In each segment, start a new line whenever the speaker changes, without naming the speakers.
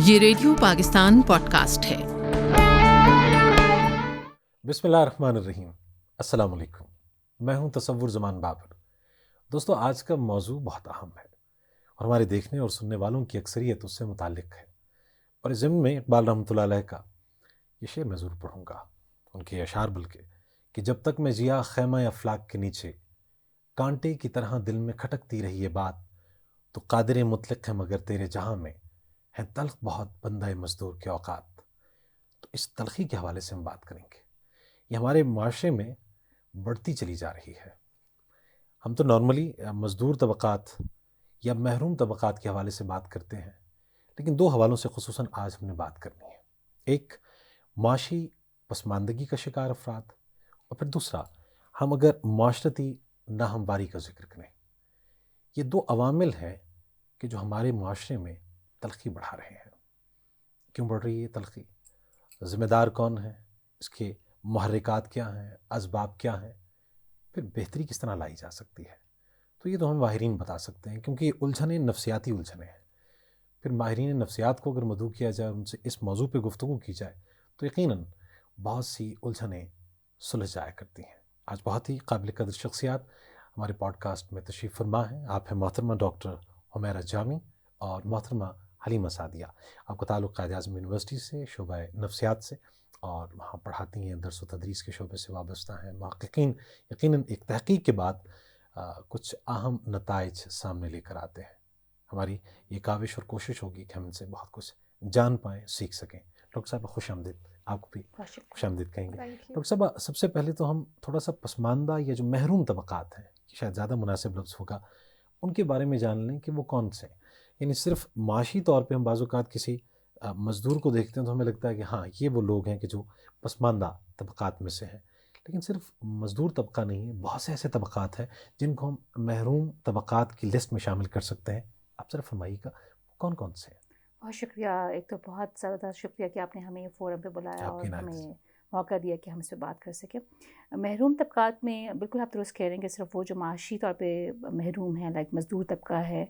یہ radio Pakistan podcast ہے۔
بسمillahirرحمن الرحیم۔ السلام علیکم، میں ہوں تصور زمان بابر۔ دوستو، آج کا موضوع بہت اہم ہے اور ہمارے دیکھنے اور سننے والوں کی اکثریت اس سے متعلق ہے۔ اور اس ضمن میں اقبال رحمۃ اللہ علیہ کا یہ شعر میں ضرور پڑھوں گا، ان کے اشعار بلکہ، کہ جب تک میں جیا خیمہ افلاک کے نیچے، کانٹے کی طرح دل میں کھٹکتی رہی یہ بات، تو قادر مطلق ہے مگر تیرے جہاں میں ہے تلخ بہت بندہ مزدور کے اوقات۔ تو اس تلخی کے حوالے سے ہم بات کریں گے۔ یہ ہمارے معاشرے میں بڑھتی چلی جا رہی ہے۔ ہم تو نارملی مزدور طبقات یا محروم طبقات کے حوالے سے بات کرتے ہیں، لیکن دو حوالوں سے خصوصاً آج ہم نے بات کرنی ہے۔ ایک، معاشی پسماندگی کا شکار افراد، اور پھر دوسرا، ہم اگر معاشرتی ناہمواری کا ذکر کریں۔ یہ دو عوامل ہیں کہ جو ہمارے معاشرے میں تلخی بڑھا رہے ہیں۔ کیوں بڑھ رہی ہے تلخی؟ ذمہ دار کون ہے؟ اس کے محرکات کیا ہیں؟ اسباب کیا ہیں؟ پھر بہتری کس طرح لائی جا سکتی ہے؟ تو یہ تو ہم ماہرین بتا سکتے ہیں، کیونکہ یہ الجھنیں نفسیاتی الجھنیں ہیں۔ پھر ماہرین نفسیات کو اگر مدعو کیا جائے، ان سے اس موضوع پہ گفتگو کی جائے، تو یقیناً بہت سی الجھنیں سلجھ جایا کرتی ہیں۔ آج بہت ہی قابل قدر شخصیات ہمارے پوڈ کاسٹ میں تشریف فرما ہیں۔ آپ ہیں محترمہ ڈاکٹر حمیرہ جامی اور محترمہ حلیمہ سعدیہ۔ آپ کا تعلق قائد اعظم یونیورسٹی سے، شعبہ نفسیات سے، اور وہاں پڑھاتی ہیں، درس و تدریس کے شعبے سے وابستہ ہیں۔ محققین یقیناً ایک تحقیق کے بعد کچھ اہم نتائج سامنے لے کر آتے ہیں۔ ہماری یہ کاوش اور کوشش ہوگی کہ ہم ان سے بہت کچھ جان پائیں، سیکھ سکیں۔ ڈاکٹر صاحب خوش آمدید، آپ کو بھی خوش آمدید کہیں گے۔ ڈاکٹر صاحب، سب سے پہلے تو ہم تھوڑا سا پسماندہ یا جو محروم طبقات ہیں، شاید زیادہ مناسب لفظ ہوگا، ان کے بارے میں جان لیں کہ وہ کون سے ہیں۔ یعنی صرف معاشی طور پہ ہم بعض اوقات کسی مزدور کو دیکھتے ہیں تو ہمیں لگتا ہے کہ ہاں یہ وہ لوگ ہیں کہ جو پسماندہ طبقات میں سے ہیں، لیکن صرف مزدور طبقہ نہیں ہے، بہت سے ایسے طبقات ہیں جن کو ہم محروم طبقات کی لسٹ میں شامل کر سکتے ہیں۔ آپ ذرا فرمائیے گا کون کون سے ہیں؟
بہت شکریہ، ایک تو بہت زیادہ شکریہ کہ آپ نے ہمیں فورم پہ بلایا اور ہمیں موقع دیا کہ ہم اس پہ بات کر سکیں۔ محروم طبقات میں بالکل آپ درست کہہ رہے ہیں کہ صرف وہ جو معاشی طور پہ محروم ہیں، لائک مزدور طبقہ ہے،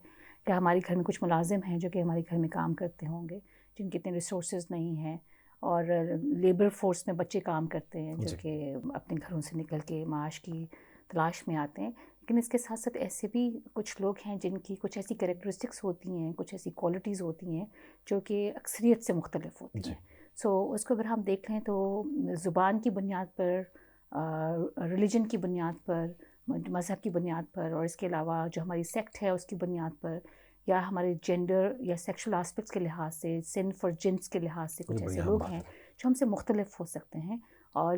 یا ہمارے گھر میں کچھ ملازم ہیں جو کہ ہمارے گھر میں کام کرتے ہوں گے، جن کے اتنے ریسورسز نہیں ہیں، اور لیبر فورس میں بچے کام کرتے ہیں جو کہ اپنے گھروں سے نکل کے معاش کی تلاش میں آتے ہیں۔ لیکن اس کے ساتھ ساتھ ایسے بھی کچھ لوگ ہیں جن کی کچھ ایسی کریکٹرسٹکس ہوتی ہیں، کچھ ایسی کوالٹیز ہوتی ہیں جو کہ اکثریت سے مختلف ہوتی ہیں۔ اس کو اگر ہم دیکھ لیں تو زبان کی بنیاد پر، ریلیجن کی بنیاد پر، مذہب کی بنیاد پر، اور اس کے علاوہ جو ہماری سیکٹ ہے اس کی بنیاد پر، یا ہمارے جینڈر یا سیکشل آسپیکٹس کے لحاظ سے، صنف اور جنس کے لحاظ سے کچھ ایسے لوگ ہیں جو ہم سے مختلف ہو سکتے ہیں۔ اور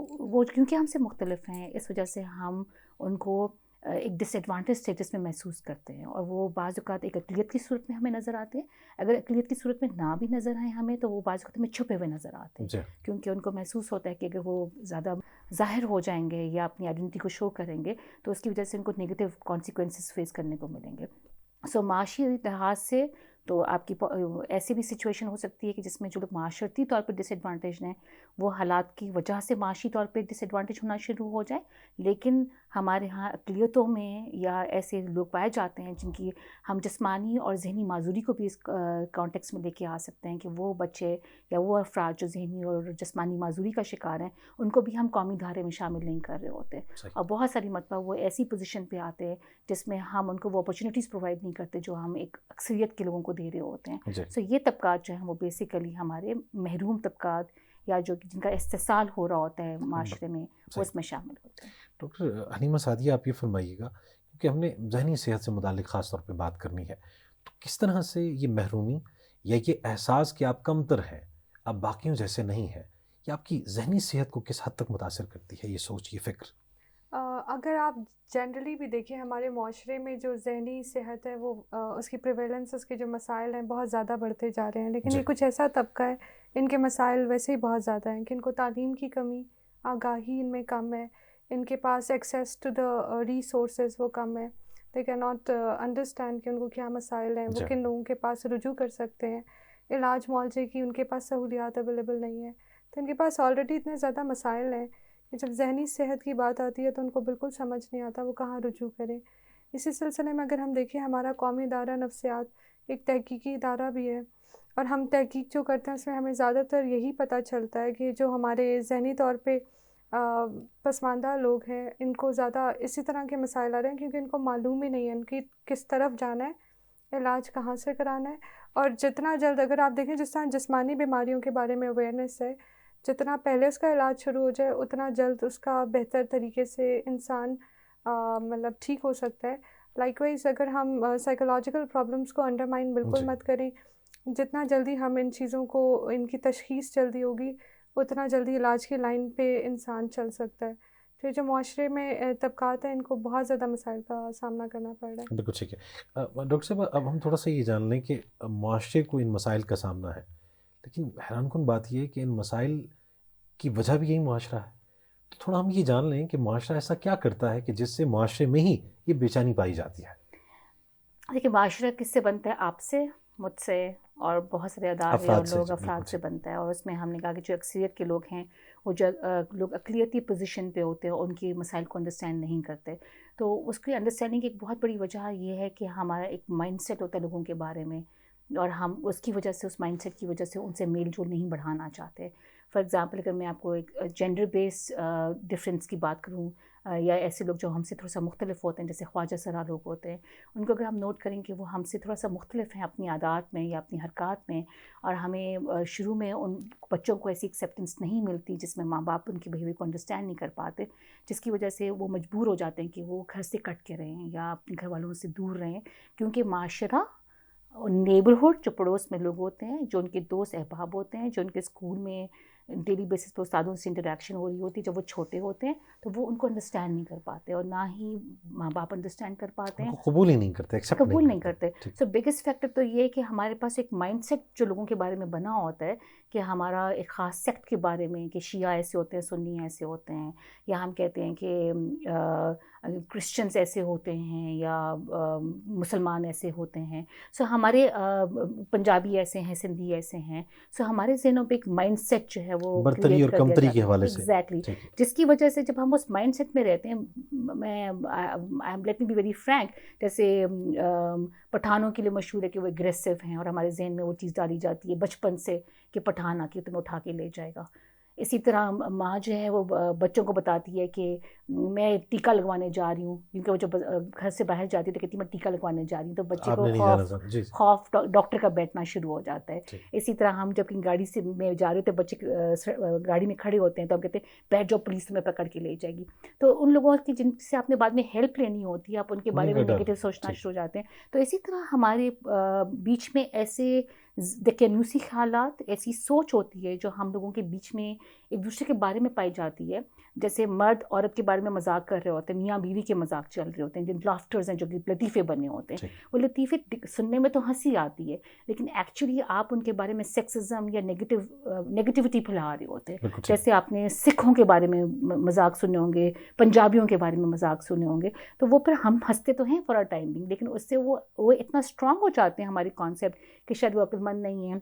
وہ کیونکہ ہم سے مختلف ہیں، اس وجہ سے ہم ان کو ایک ڈس ایڈوانٹیج اسٹیٹس میں محسوس کرتے ہیں، اور وہ بعض اوقات ایک اقلیت کی صورت میں ہمیں نظر آتے ہیں۔ اگر اقلیت کی صورت میں نہ بھی نظر آئیں ہمیں، تو وہ بعض اوقات ہمیں چھپے ہوئے نظر آتے ہیں، کیونکہ ان کو محسوس ہوتا ہے کہ اگر وہ زیادہ ظاہر ہو جائیں گے یا اپنی آئیڈینٹی کو شو کریں گے تو اس کی وجہ سے ان کو نگیٹیو کانسیکوینسز فیس کرنے کو ملیں گے۔ معاشی لحاظ سے تو آپ کی ایسی بھی سچویشن ہو سکتی ہے کہ جس میں جو لوگ معاشرتی طور پہ ڈس ایڈوانٹیج ہیں، وہ حالات کی وجہ سے معاشی طور پہ ڈس ایڈوانٹیج ہونا شروع ہو جائے، لیکن ہمارے ہاں اقلیتوں میں یا ایسے لوگ پائے جاتے ہیں جن کی ہم جسمانی اور ذہنی معذوری کو بھی اس کانٹیکس میں لے کے آ سکتے ہیں، کہ وہ بچے یا وہ افراد جو ذہنی اور جسمانی معذوری کا شکار ہیں، ان کو بھی ہم قومی دھارے میں شامل نہیں کر رہے ہوتے۔ اور بہت ساری مرتبہ وہ ایسی پوزیشن پہ آتے ہیں جس میں ہم ان کو وہ اپرچونیٹیز پرووائڈ نہیں کرتے جو ہم ایک اکثریت کے لوگوں کو دے رہے ہوتے ہیں۔ یہ طبقات جو ہیں وہ بیسیکلی ہمارے محروم طبقات، یا جو جن کا استحصال ہو رہا ہوتا ہے معاشرے میں، وہ اس میں شامل ہوتے ہیں۔
ڈاکٹر حلیمہ سعدیہ، آپ یہ فرمائیے گا، کیونکہ ہم نے ذہنی صحت سے متعلق خاص طور پہ بات کرنی ہے، تو کس طرح سے یہ محرومی یا یہ احساس کہ آپ کمتر ہیں، آپ باقیوں جیسے نہیں ہیں، یہ آپ کی ذہنی صحت کو کس حد تک متاثر کرتی ہے؟ یہ سوچ، یہ فکر۔
اگر آپ جنرلی بھی دیکھیں ہمارے معاشرے میں جو ذہنی صحت ہے، وہ اس کی پریویلنس، اس کے جو مسائل ہیں بہت زیادہ بڑھتے جا رہے ہیں، لیکن یہ کچھ ایسا طبقہ ہے ان کے مسائل ویسے ہی بہت زیادہ ہیں کہ ان کو تعلیم کی کمی، آگاہی ان میں کم ہے، ان کے پاس ایکسیس ٹو دا ریسورسز وہ کم ہے، دے کین ناٹ انڈرسٹینڈ کہ ان کو کیا مسائل ہیں، وہ کن لوگوں کے پاس رجوع کر سکتے ہیں، علاج معالجے کی ان کے پاس سہولیات اویلیبل نہیں ہیں، تو ان کے پاس آلریڈی اتنے زیادہ مسائل ہیں کہ جب ذہنی صحت کی بات آتی ہے تو ان کو بالکل سمجھ نہیں آتا وہ کہاں رجوع کریں۔ اسی سلسلے میں اگر ہم دیکھیں، ہمارا قومی ادارہ نفسیات ایک تحقیقی ادارہ بھی ہے، اور ہم تحقیق جو کرتے ہیں اس میں ہمیں زیادہ تر یہی پتہ چلتا ہے کہ جو ہمارے ذہنی طور پہ پسماندہ لوگ ہیں ان کو زیادہ اسی طرح کے مسائل آ رہے ہیں کیونکہ ان کو معلوم ہی نہیں ہے ان کی کس طرف جانا ہے، علاج کہاں سے کرانا ہے. اور جتنا جلد اگر آپ دیکھیں جس طرح جسمانی بیماریوں کے بارے میں اویئرنیس ہے، جتنا پہلے اس کا علاج شروع ہو جائے اتنا جلد اس کا بہتر طریقے سے انسان مطلب ٹھیک ہو سکتا ہے. لائک وائز اگر ہم سائیکولوجیکل پرابلمس کو انڈرمائن بالکل مت کریں، جتنا جلدی ہم ان چیزوں کو ان کی تشخیص جلدی ہوگی اتنا جلدی علاج کی لائن پہ انسان چل سکتا ہے. تو جو معاشرے میں طبقات ہیں ان کو بہت زیادہ مسائل کا سامنا کرنا پڑ رہا ہے.
بالکل ٹھیک ہے. ڈاکٹر صاحب اب ہم تھوڑا سا یہ جان لیں کہ معاشرے کو ان مسائل کا سامنا ہے، لیکن حیران کن بات یہ ہے کہ ان مسائل کی وجہ بھی یہی معاشرہ ہے. تو تھوڑا ہم یہ جان لیں کہ معاشرہ ایسا کیا کرتا ہے کہ جس سے معاشرے میں ہی یہ بے چینی پائی جاتی ہے.
دیکھیے معاشرہ کس سے بنتا ہے؟ آپ سے، مجھ سے اور بہت سارے ادارے اور لوگ افراد سے بنتا ہے. اور اس میں ہم نے کہا کہ جو اکثریت کے لوگ ہیں وہ جو لوگ اقلیتی پوزیشن پہ ہوتے ہیں ان کی مسائل کو انڈرسٹینڈ نہیں کرتے. تو اس کی انڈرسٹینڈنگ کی ایک بہت بڑی وجہ یہ ہے کہ ہمارا ایک مائنڈ سیٹ ہوتا ہے لوگوں کے بارے میں، اور ہم اس کی وجہ سے، اس مائنڈ سیٹ کی وجہ سے ان سے میل جول نہیں بڑھانا چاہتے. فار ایگزامپل اگر میں آپ کو ایک جینڈر بیس ڈفرینس کی بات کروں، یا ایسے لوگ جو ہم سے تھوڑا سا مختلف ہوتے ہیں جیسے خواجہ سرا لوگ ہوتے ہیں، ان کو اگر ہم نوٹ کریں کہ وہ ہم سے تھوڑا سا مختلف ہیں اپنی عادات میں یا اپنی حرکات میں، اور ہمیں شروع میں ان بچوں کو ایسی ایکسیپٹنس نہیں ملتی جس میں ماں باپ ان کی بیہیویئر کو انڈرسٹینڈ نہیں کر پاتے، جس کی وجہ سے وہ مجبور ہو جاتے ہیں کہ وہ گھر سے کٹ کے رہیں یا اپنے گھر والوں سے دور رہیں، کیونکہ معاشرہ، نیبرہڈ جو پڑوس میں لوگ ہوتے ہیں، جو ان کے دوست احباب ہوتے ہیں، جو ان کے اسکول میں ڈیلی بیسس پہ استادوں سے انٹریکشن ہو رہی ہوتی ہے، جب وہ چھوٹے ہوتے ہیں تو وہ ان کو انڈرسٹینڈ نہیں کر پاتے، اور نہ ہی ماں باپ انڈرسٹینڈ کر پاتے ہیں،
قبول ہی نہیں کرتے،
قبول نہیں کرتے. سو بگیسٹ فیکٹر تو یہ ہے کہ ہمارے پاس ایک مائنڈ سیٹ جو لوگوں کے بارے میں بنا ہوتا ہے کہ ہمارا ایک خاص سیکٹ کے بارے میں، کہ شیعہ ایسے ہوتے ہیں، سنی ایسے ہوتے ہیں، یا ہم کہتے ہیں کہ کرسچنز ایسے ہوتے ہیں، یا مسلمان ایسے ہوتے ہیں. سو ہمارے پنجابی ایسے ہیں، سندھی ایسے ہیں. سو ہمارے ذہنوں پہ ایک مائنڈ سیٹ جو ہے وہ
برتری اور کمتری کے حوالے سے،
ایگزیکٹلی، جس کی وجہ سے جب ہم اس مائنڈ سیٹ میں رہتے ہیں، میں let me be very frank, جیسے پٹھانوں کے لیے مشہور ہے کہ وہ اگریسو ہیں، اور ہمارے ذہن میں وہ چیز ڈالی جاتی ہے بچپن سے کہ پٹھان آ کے تمہیں اٹھا کے لے جائے گا. اسی طرح ماں جو ہے وہ بچوں کو بتاتی ہے کہ میں ٹیکا لگوانے جا رہی ہوں، کیونکہ وہ جب گھر سے باہر جاتی ہے تو کہتی ہے میں ٹیکا لگوانے جا رہی ہوں، تو بچے کو خوف ڈاکٹر کا بیٹھنا شروع ہو جاتا ہے. اسی طرح ہم جب گاڑی سے میں جا رہے ہوتے ہیں، بچے گاڑی میں کھڑے ہوتے ہیں تو ہم کہتے ہیں بیٹھ جاؤ، پولیس تمہیں پکڑ کے لے جائے گی. تو ان لوگوں کی جن سے آپ نے بعد میں ہیلپ لینی ہوتی ہے، آپ ان کے بارے میں نیگیٹو سوچنا شروع ہو جاتے ہیں. تو اسی طرح ہمارے بیچ میں ایسے دقیانوسی خیالات، ایسی سوچ ہوتی ہے جو ہم لوگوں کے بیچ میں ایک دوسرے کے بارے میں پائی جاتی ہے. جیسے مرد عورت کے بارے میں مذاق کر رہے ہوتے ہیں، میاں بیوی کے مذاق چل رہے ہوتے ہیں، جن لافٹرز ہیں جو کہ لطیفے بنے ہوتے ہیں، وہ لطیفے سننے میں تو ہنسی آتی ہے، لیکن ایکچولی آپ ان کے بارے میں سیکسزم یا نیگیٹیوٹی پھیلا رہے ہوتے ہیں. جیسے آپ نے سکھوں کے بارے میں مذاق سنے ہوں گے، پنجابیوں کے بارے میں مذاق سنے ہوں گے، تو وہ پھر ہم ہنستے تو ہیں فار اے ٹائم بینگ، لیکن اس سے وہ اتنا اسٹرانگ ہو جاتے ہیں ہماری کانسیپٹ کہ شاید وہ عقل مند نہیں ہیں،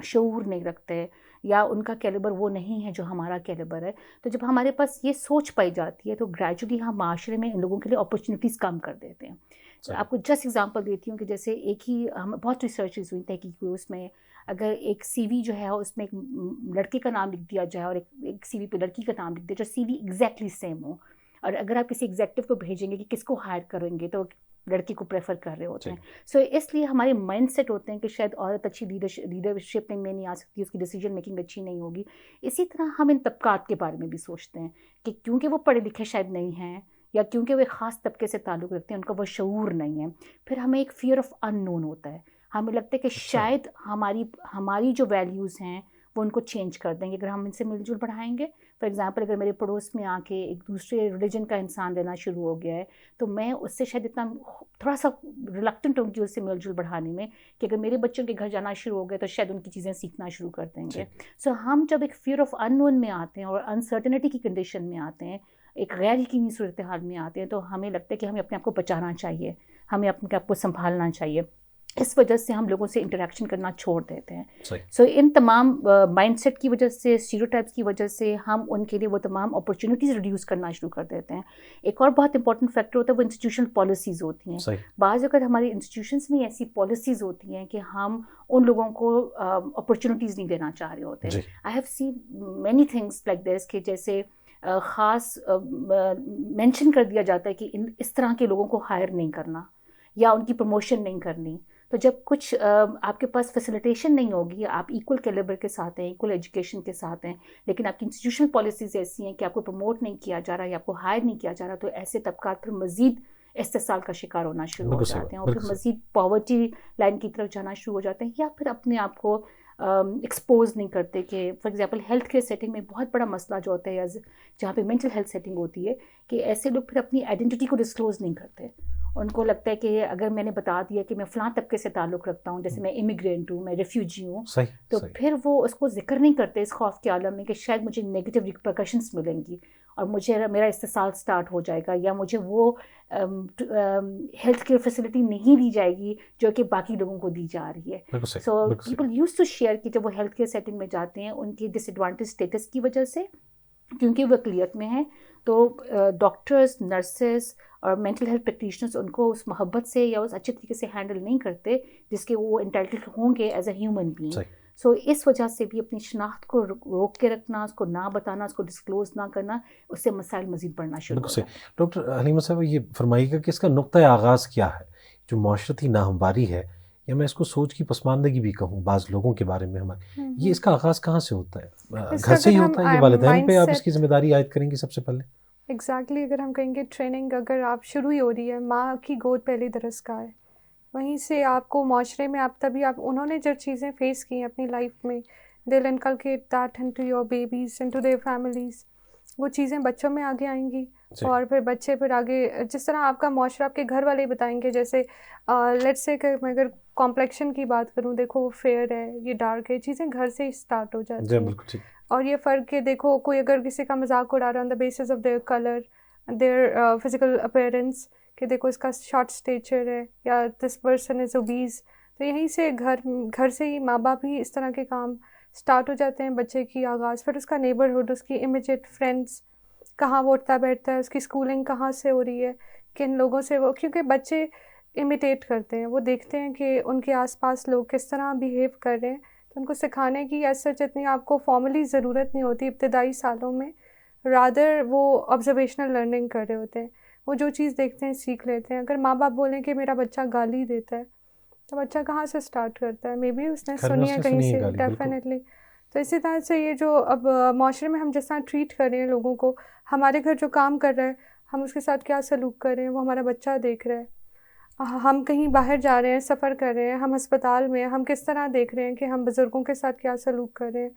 شعور نہیں رکھتے، یا ان کا کیلیبر وہ نہیں ہے جو ہمارا کیلیبر ہے. تو جب ہمارے پاس یہ سوچ پائی جاتی ہے تو گریجولی ہم معاشرے میں ان لوگوں کے لیے اپرچونیٹیز کم کر دیتے ہیں. آپ کو جسٹ ایگزامپل دیتی ہوں کہ جیسے ایک ہی ہم بہت ریسرچز ہوئی، تحقیق ہوئی، اس میں اگر ایک سی وی جو ہے اس میں ایک لڑکے کا نام لکھ دیا جائے اور ایک سی وی پہ لڑکی کا نام لکھ دیا جائے، سی وی ایگزیکٹلی سیم ہو، اور اگر آپ کسی ایگزیکٹو کو بھیجیں گے کہ کس کو ہائر کریں گے تو لڑکی کو پریفر کر رہے ہوتے ہیں. سو اس لیے ہمارے مائنڈ سیٹ ہوتے ہیں کہ شاید عورت اچھی لیڈرشپ میں نہیں آ سکتی، اس کی ڈیسیجن میکنگ اچھی نہیں ہوگی. اسی طرح ہم ان طبقات کے بارے میں بھی سوچتے ہیں کہ کیونکہ وہ پڑھے لکھے شاید نہیں ہیں، یا کیونکہ وہ ایک خاص طبقے سے تعلق رکھتے ہیں، ان کا وہ شعور نہیں ہے. پھر ہمیں ایک فیئر آف ان نون ہوتا ہے، ہمیں لگتا ہے کہ شاید ہماری جو ویلیوز ہیں وہ ان کو چینج کر دیں گے اگر ہم ان سے مل جل بڑھائیں گے. فار ایگزامپل اگر میرے پڑوس میں آ کے ایک دوسرے ریلیجن کا انسان لینا شروع ہو گیا ہے تو میں اس سے شاید اتنا تھوڑا سا ریلکٹنٹ ہوں گی اس سے مل جل بڑھانے میں، کہ اگر میرے بچوں کے گھر جانا شروع ہو گئے تو شاید ان کی چیزیں سیکھنا شروع کر دیں گے. سو ہم جب ایک فیئر آف ان نون میں آتے ہیں اور انسرٹنٹی کی کنڈیشن میں آتے ہیں، ایک غیر یقینی صورتحال میں آتے ہیں، تو ہمیں لگتا ہے کہ ہمیں اپنے آپ کو بچانا چاہیے، ہمیں اپنے آپ کو سنبھالنا چاہیے. اس وجہ سے ہم لوگوں سے انٹریکشن کرنا چھوڑ دیتے ہیں.
صحیح.
ان تمام مائنڈ سیٹ کی وجہ سے, اسٹیریوٹائپس کی وجہ سے ہم ان کے لیے وہ تمام اپرچونیٹیز ریڈیوس کرنا شروع کر دیتے ہیں. ایک اور بہت امپورٹنٹ فیکٹر ہوتا ہے وہ انسٹیٹیوشنل پالیسیز ہوتی ہیں.
صحیح.
بعض اوقات ہماری انسٹیٹیوشنس میں ایسی پالیسیز ہوتی ہیں کہ ہم ان لوگوں کو اپرچونیٹیز نہیں دینا چاہ رہے ہوتے. I have seen many things like this کہ جیسے خاص مینشن کر دیا جاتا ہے کہ اس طرح کے لوگوں کو ہائر نہیں کرنا یا ان کی پروموشن نہیں کرنی. تو جب کچھ آپ کے پاس فیسیلیٹیشن نہیں ہوگی, آپ ایکول کیلیبر کے ساتھ ہیں, ایکول ایجوکیشن کے ساتھ ہیں, لیکن آپ کی انسٹیٹیوشنل پالیسیز ایسی ہیں کہ آپ کو پروموٹ نہیں کیا جا رہا یا آپ کو ہائر نہیں کیا جا رہا, تو ایسے طبقات پھر مزید استحصال کا شکار ہونا شروع ہو جاتے ہیں اور پھر مزید پاورٹی لائن کی طرف جانا شروع ہو جاتے ہیں, یا پھر اپنے آپ کو ایکسپوز نہیں کرتے. کہ for example health care setting میں بہت بڑا مسئلہ جو ہوتا ہے جہاں پہ مینٹل ہیلتھ سیٹنگ ہوتی ہے کہ ایسے لوگ پھر اپنی آئیڈینٹی کو ڈسکلوز نہیں کرتے. ان کو لگتا ہے کہ اگر میں نے بتا دیا کہ میں فلاں طبقے سے تعلق رکھتا ہوں, جیسے میں امیگرینٹ ہوں, میں ریفیوجی ہوں, تو پھر وہ اس کو ذکر نہیں کرتے اس خوف کے عالم میں کہ شاید مجھے نیگیٹو ریپرکشنس ملیں گی اور مجھے میرا استحصال سٹارٹ ہو جائے گا, یا مجھے وہ ہیلتھ کیئر فیسلٹی نہیں دی جائے گی جو کہ باقی لوگوں کو دی جا رہی ہے. So people use to share کہ جب وہ ہیلتھ کیئر سیٹنگ میں جاتے ہیں ان کی ڈس ایڈوانٹیج اسٹیٹس کی وجہ سے, کیونکہ وہ اقلیت میں ہیں, تو ڈاکٹرز, نرسز اور مینٹل ہیلتھ پریکٹیشنرز ان کو اس محبت سے یا اس اچھے طریقے سے ہینڈل نہیں کرتے جس کے وہ انٹائٹلڈ ہوں گے ایز اے ہیومن بینگ. سو اس وجہ سے بھی اپنی شناخت کو روک کے رکھنا, اس کو نہ بتانا, اس کو ڈسکلوز نہ کرنا, اس سے مسائل مزید بڑھنا شروع ہوتا ہے.
ڈاکٹر حلیمہ صاحب یہ فرمائیے گا کہ اس کا نقطۂ آغاز کیا ہے, جو معاشرتی ناہمواری ہے, یا میں اس کو سوچ کی پسماندگی بھی کہوں بعض لوگوں کے بارے میں ہمارے, یہ اس کا آغاز کہاں سے ہوتا ہے؟ گھر سے ہی ہوتا ہے, یہ والدین پہ آپ اس کی ذمہ داری عائد کریں گے سب سے پہلے؟
ایگزیکٹلی. اگر ہم کہیں گے ٹریننگ اگر آپ شروع ہی ہو رہی ہے, ماں کی گود پہلی درسگاہ ہے, وہیں سے آپ کو معاشرے میں آپ تبھی آپ انہوں نے جو چیزیں فیس کی ہیں اپنی لائف میں, they'll inculcate that into your babies, into their families. وہ چیزیں بچوں میں آگے آئیں گی اور پھر بچے پھر آگے جس طرح آپ کا معاشرہ آپ کے گھر والے بتائیں گے. جیسے لیٹس سے کہ میں اگر کمپلیکشن کی بات کروں, دیکھو وہ فیئر ہے, یہ ڈارک ہے, چیزیں گھر سے ہی اسٹارٹ ہو جاتی ہیں. اور یہ فرق ہے, دیکھو کوئی اگر کسی کا مذاق اڑا رہا ہے on the basis of their colour, their physical appearance, کہ دیکھو اس کا شارٹ اسٹیچر ہے یا دس پرسن از اوبیز, تو یہیں سے گھر سے ہی ماں باپ ہی اس طرح کے کام اسٹارٹ ہو جاتے ہیں بچے کی آغاز. پھر اس کا نیبرہڈ, اس کی امیجیٹ فرینڈس, کہاں وہ اٹھتا بیٹھتا ہے, اس کی اسکولنگ کہاں سے ہو رہی ہے, کن لوگوں سے وہ, کیونکہ بچے امیٹیٹ کرتے ہیں, وہ دیکھتے ہیں کہ ان کے آس پاس لوگ کس طرح بیہیو کر رہے ہیں, تو ان کو سکھانے کی ایز سچ اتنی آپ کو فارملی ضرورت نہیں ہوتی ابتدائی سالوں میں, رادر وہ آبزرویشنل لرننگ کر رہے ہوتے ہیں, وہ جو چیز دیکھتے ہیں سیکھ لیتے ہیں. اگر ماں باپ بولیں کہ میرا بچہ گالی دیتا ہے, تو بچہ کہاں سے اسٹارٹ کرتا ہے؟ مے بی اس نے سنی ہے کہیں سے, ڈیفینیٹلی. تو اسی طرح سے یہ جو اب معاشرے میں ہم جس طرح ٹریٹ کر رہے ہیں لوگوں کو, ہمارے گھر جو کام کر رہا ہے ہم اس کے ساتھ کیا سلوک کر رہے ہیں وہ ہمارا بچہ دیکھ رہا ہے. ہم کہیں باہر جا رہے ہیں, سفر کر رہے ہیں, ہم ہسپتال میں ہم کس طرح دیکھ رہے ہیں کہ ہم بزرگوں کے ساتھ کیا سلوک کر رہے ہیں,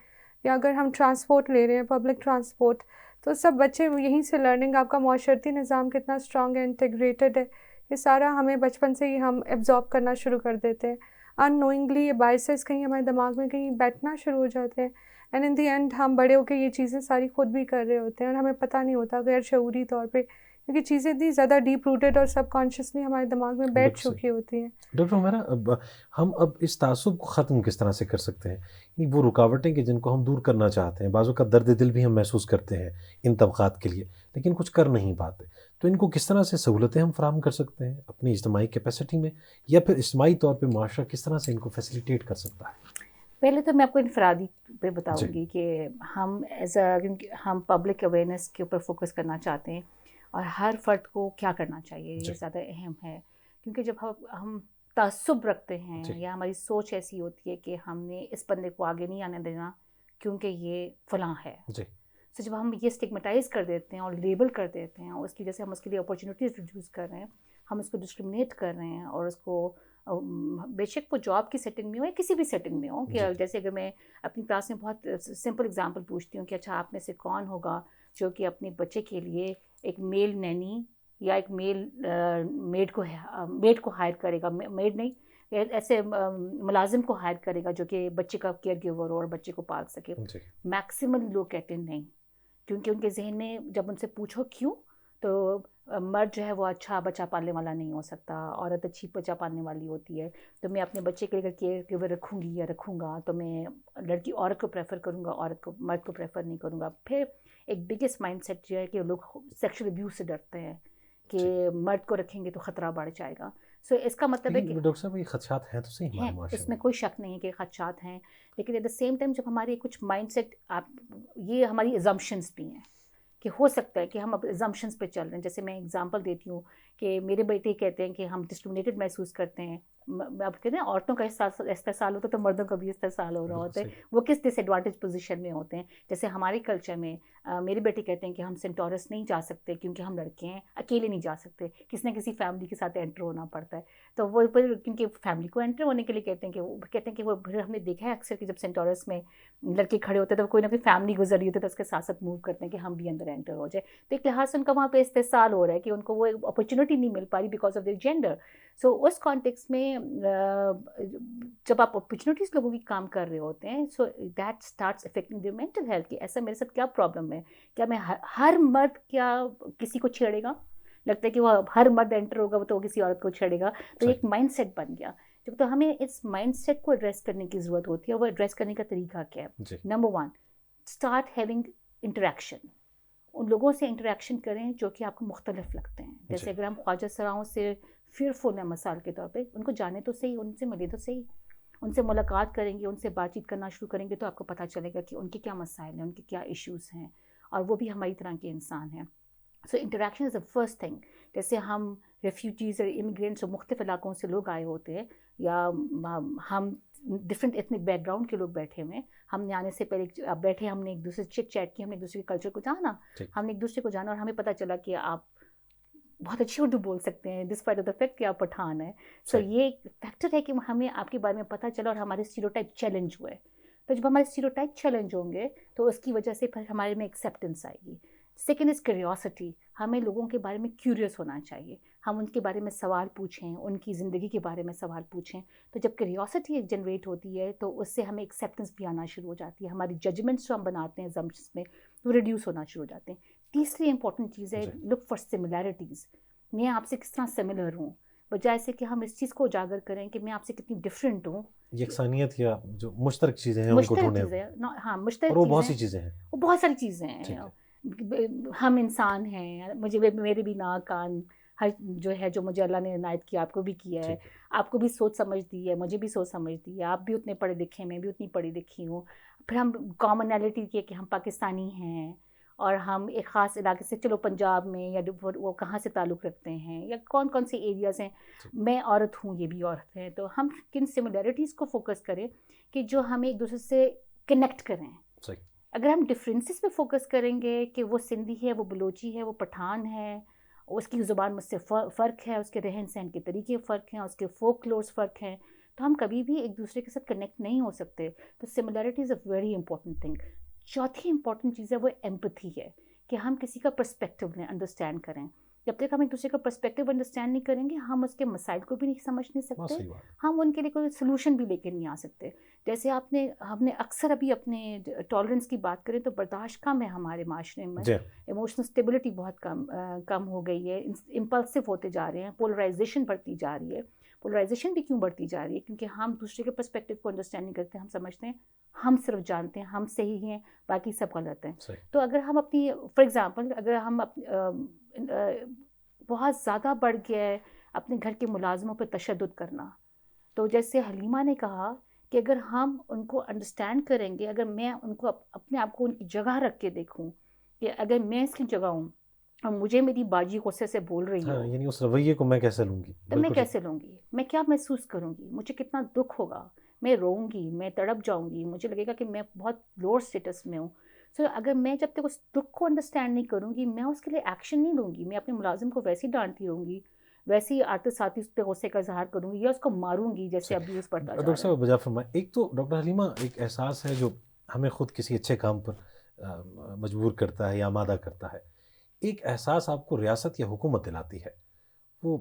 یا اگر ہم ٹرانسپورٹ لے رہے ہیں, پبلک ٹرانسپورٹ, تو سب بچے یہیں سے لرننگ. آپ کا معاشرتی نظام کتنا اسٹرانگ ہے, انٹیگریٹڈ ہے, یہ سارا ہمیں بچپن سے ہی ہم ایبزارب کرنا شروع کر دیتے ہیں ان نوئنگلی. یہ بائسز کہیں ہمارے دماغ میں کہیں بیٹھنا شروع ہو جاتے ہیں, اینڈ ان دی اینڈ ہم بڑے ہو کے یہ چیزیں ساری خود بھی کر رہے ہوتے ہیں اور ہمیں پتہ نہیں ہوتا غیر شعوری طور پہ, کیونکہ چیزیں اتنی زیادہ ڈیپ روٹیڈ اور سب کانشیسلی ہمارے دماغ میں بیٹھ چکی ہوتی ہیں.
ڈاکٹر عمیرہ, ہم اب اس تعصب کو ختم کس طرح سے کر سکتے ہیں؟ وہ رکاوٹیں کہ جن کو ہم دور کرنا چاہتے ہیں, بعضوں کا درد دل بھی ہم محسوس کرتے ہیں ان طبقات کے لیے, لیکن کچھ کر نہیں پاتے, تو ان کو کس طرح سے سہولتیں ہم فراہم کر سکتے ہیں اپنی اجتماعی کیپیسٹی میں, یا پھر اجتماعی طور پہ معاشرہ کس طرح سے ان کو فیسیلیٹیٹ کر سکتا ہے؟
پہلے تو میں آپ کو انفرادی پہ بتاؤں گی کہ ہم ایز اے, کیونکہ ہم پبلک اویئرنیس کے اوپر فوکس کرنا چاہتے ہیں اور ہر فرد کو کیا کرنا چاہیے یہ زیادہ اہم ہے. کیونکہ جب ہم تعصب رکھتے ہیں یا ہماری سوچ ایسی ہوتی ہے کہ ہم نے اس بندے کو آگے نہیں آنے دینا کیونکہ یہ فلاں ہے, تو جب ہم یہ اسٹگمیٹائز کر دیتے ہیں اور لیبل کر دیتے ہیں, اس کی وجہ سے ہم اس کے لیے اپرچونیٹیز ریڈیوس کر رہے ہیں, ہم اس کو ڈسکرمنیٹ کر رہے ہیں, اور اس کو بے شک وہ جاب کی سیٹنگ میں ہو یا کسی بھی سیٹنگ میں ہو, کہ جیسے اگر میں اپنی کلاس میں بہت سمپل اگزامپل پوچھتی ہوں کہ اچھا آپ میں سے کون ہوگا جو کہ اپنے بچے کے لیے ایک میل نینی یا ایک میل میڈ کو ہائر کرے گا, میڈ نہیں ایسے ملازم کو ہائر کرے گا جو کہ بچے کا کیئر گیور ہو اور بچے کو پال سکے. میکسیمم لوگ کہتے ہیں نہیں, کیونکہ ان کے ذہن میں جب ان سے پوچھو کیوں, تو مرد جو ہے وہ اچھا بچہ پالنے والا نہیں ہو سکتا، عورت اچھی بچہ پالنے والی ہوتی ہے. تو میں اپنے بچے کے لیے کیئر گیور رکھوں گی یا رکھوں گا تو میں لڑکی عورت کو پریفر کروں گا، عورت کو مرد کو پریفر نہیں کروں گا. پھر ایک بگیسٹ مائنڈ سیٹ جو ہے کہ لوگ سیکشل ابیوز سے ڈرتے ہیں کہ مرد کو رکھیں گے تو خطرہ بڑھ جائے گا. سو اس کا مطلب ہے کہ
ڈاکٹر صاحب یہ خدشات ہیں تو صحیح ہمارے معاشرے
اس میں کوئی شک نہیں ہے کہ خدشات ہیں، لیکن ایٹ دا سیم ٹائم جب ہمارے کچھ مائنڈ سیٹ یہ ہماری ایزمپشنس بھی ہیں کہ ہو سکتا ہے کہ ہم اب ایزمپشنس پہ چل رہے ہیں. جیسے میں ایگزامپل دیتی ہوں کہ میرے بیٹے کہتے ہیں کہ ہم ڈسکرمنیٹڈ محسوس کرتے ہیں. اب کہتے ہیں عورتوں کا استحصال ہوتا ہے تو مردوں کا بھی استحصال ہو رہا ہوتا ہے. وہ کس ڈس ایڈوانٹیج پوزیشن میں ہوتے ہیں. جیسے ہمارے کلچر میں میرے بیٹے کہتے ہیں کہ ہم سینٹورس نہیں جا سکتے کیونکہ ہم لڑکے ہیں، اکیلے نہیں جا سکتے، کسی نہ کسی فیملی کے ساتھ انٹر ہونا پڑتا ہے. تو وہ پھر کیونکہ فیملی کو انٹر ہونے کے لیے کہتے ہیں کہ وہ پھر ہم نے دیکھا ہے اکثر کہ جب سینٹورس میں لڑکے کھڑے ہوتے ہیں تو کوئی نہ کوئی فیملی گزر رہی ہوتی ہے تو اس کے ساتھ ساتھ موو کرتے ہیں کہ ہم بھی اندر انٹر ہو جائے. تو ایک لحاظ سے ان کا وہاں پہ استحصال ہو رہا ہے کہ ان کو وہ اپرچونیٹی نہیں مل پا رہی because of their gender. So اس کانٹیکس میں جب آپ اپرچونیٹیز لوگوں کی کام کر رہے ہوتے ہیں so that starts affecting their mental health کہ ایسا میرے ساتھ کیا پرابلم ہے، کیا میں ہر مرد کیا کسی کو چھیڑے گا، لگتا ہے کہ وہ ہر مرد انٹر ہوگا تو کسی عورت کو چھیڑے گا. تو ایک مائنڈ سیٹ بن گیا. جب تو ہمیں اس مائنڈ سیٹ کو ایڈریس کرنے کی ضرورت ہوتی ہے. وہ ایڈریس کرنے کا طریقہ کیا ہے؟ Number 1 start having interaction. ان لوگوں سے انٹریکشن کریں جو کہ آپ کو مختلف لگتے ہیں. جیسے اگر ہم خواجہ سراؤں سے فیئرفل ہیں مثال کے طور پہ، ان کو جانے تو صحیح، ان سے ملے تو صحیح، ان سے ملاقات کریں گے، ان سے بات چیت کرنا شروع کریں گے تو آپ کو پتہ چلے گا کہ ان کے کیا مسائل ہیں، ان کے کیا ایشوز ہیں، اور وہ بھی ہماری طرح کے انسان ہیں. So interaction is the first thing. جیسے ہم ریفیوجیز اور امیگرینٹس جو مختلف علاقوں سے لوگ آئے ہوتے ہیں یا ہم ڈفرینٹ ایتھنک بیک گراؤنڈ کے لوگ بیٹھے ہوئے ہیں، ہم نے آنے سے پہلے بیٹھے، ہم نے ایک دوسرے سے چٹ چیٹ کی، ہم نے ایک دوسرے کے کلچر کو جانا، ہم نے ایک دوسرے کو جانا اور ہمیں پتہ چلا کہ آپ بہت اچھی اردو بول سکتے ہیں ڈسپائٹ آف دا فیکٹ کہ آپ پٹھان ہیں. سو یہ ایک فیکٹر ہے کہ ہمیں آپ کے بارے میں پتہ چلا اور ہمارے اسٹیریوٹائپ چیلنج ہوئے. تو جب ہمارے اسٹیریوٹائپ چیلنج ہوں گے تو اس کی وجہ سے پھر ہمارے میں ایکسیپٹنس آئے گی. Second is curiosity. ہمیں لوگوں کے بارے میں کیوریس ہونا چاہیے، ہم ان کے بارے میں سوال پوچھیں، ان کی زندگی کے بارے میں سوال پوچھیں. تو جب کیوریوسٹی جنریٹ ہوتی ہے تو اس سے ہمیں ایکسیپٹنس بھی آنا شروع ہو جاتی ہے. ہماری ججمنٹس جو ہم بناتے ہیں زمس میں وہ ریڈیوس ہونا شروع ہو جاتے ہیں. تیسری امپورٹنٹ چیز ہے لک فار سملیرٹیز. میں آپ سے کس طرح سملر ہوں، بجائے سے کہ ہم اس چیز کو اجاگر کریں کہ میں آپ سے کتنی ڈفرینٹ ہوں.
یکسانیت یا جو مشترک چیزیں ہیں ان کو ڈھونڈیں.
ہاں مشترک
اور وہ بہت سی چیزیں ہیں،
وہ بہت ساری چیزیں ہیں. ہم انسان ہیں، میرے بھی ناک کان ہر جو ہے جو مجھے اللہ نے عنایت کیا آپ کو بھی کیا ہے. آپ کو بھی سوچ سمجھ دی ہے، مجھے بھی سوچ سمجھ دی ہے. آپ بھی اتنے پڑھے لکھے ہیں، میں بھی اتنی پڑھی لکھی ہوں. پھر ہم کامنالٹی کی کہ ہم پاکستانی ہیں اور ہم ایک خاص علاقے سے، چلو پنجاب میں یا وہ کہاں سے تعلق رکھتے ہیں یا کون کون سے ایریاز ہیں. میں عورت ہوں، یہ بھی عورت ہے. تو ہم کن سملیرٹیز کو فوکس کریں کہ جو ہمیں ایک دوسرے سے کنیکٹ کریں. اگر ہم ڈفرینسز پہ فوکس کریں گے کہ وہ سندھی ہے، وہ بلوچی ہے، وہ پٹھان ہے، اس کی زبان مجھ سے فرق ہے، اس کے رہن سہن کے طریقے فرق ہیں، اس کے فوک لورز فرق ہیں، تو ہم کبھی بھی ایک دوسرے کے ساتھ کنیکٹ نہیں ہو سکتے. تو similarity is a very important thing. چوتھی امپورٹنٹ چیز ہے وہ ایمپتھی ہے کہ ہم کسی کا پرسپیکٹیو لیں، انڈرسٹینڈ کریں. جب تک ہم ایک دوسرے کا پرسپیکٹیو انڈرسٹینڈ نہیں کریں گے ہم اس کے مسائل کو بھی نہیں سمجھ نہیں سکتے، ہم ان کے لیے کوئی سلوشن بھی لے کے نہیں آ سکتے. جیسے ہم نے اکثر ابھی اپنے ٹالرنس کی بات کریں تو برداشت کم ہے ہمارے معاشرے میں. ایموشنل اسٹیبلٹی بہت کم ہو گئی ہے، امپلسو ہوتے جا رہے ہیں، پولرائزیشن بڑھتی جا رہی ہے. پولرائزیشن بھی کیوں بڑھتی جا رہی ہے؟ کیونکہ ہم دوسرے کے پرسپیکٹیو کو انڈرسٹینڈ نہیں کرتے. ہم سمجھتے ہیں ہم صرف جانتے ہیں، ہم صحیح ہیں، باقی سب غلط ہیں. تو اگر ہم اپنی فار ایگزامپل اگر ہم بہت زیادہ بڑھ گیا ہے اپنے گھر کے ملازموں پہ تشدد کرنا، تو جیسے حلیمہ نے کہا کہ اگر ہم ان کو انڈرسٹینڈ کریں گے، اگر میں ان کو اپنے آپ کو ان کی جگہ رکھ کے دیکھوں کہ اگر میں اس کی جگہ ہوں اور مجھے میری باجی غصے سے بول رہی ہے،
یعنی اس رویے کو میں کیسے لوں گی،
تو میں کیسے لوں گی، میں کیا محسوس کروں گی، مجھے کتنا دکھ ہوگا، میں روؤں گی، میں تڑپ جاؤں گی، مجھے لگے گا کہ میں بہت لوور اسٹیٹس میں ہوں. سو اگر میں جب تک اس دکھ کو انڈرسٹینڈ نہیں کروں گی میں اس کے لیے ایکشن نہیں لوں گی. میں اپنے ملازم کو ویسے ہی ڈانٹتی رہوں گی، ویسے ہی آتے ساتھ اس پہ غصے کا اظہار کروں گی یا اس کو ماروں گی جیسے ابیوز پڑتا جا رہا ہے.
ڈاکٹر صاحب بجا فرمائیں، ایک تو ڈاکٹر حلیمہ ایک احساس ہے جو ہمیں خود کسی اچھے کام پر مجبور کرتا ہے یا آمادہ کرتا ہے. ایک احساس آپ کو ریاست یا حکومت دلاتی ہے، وہ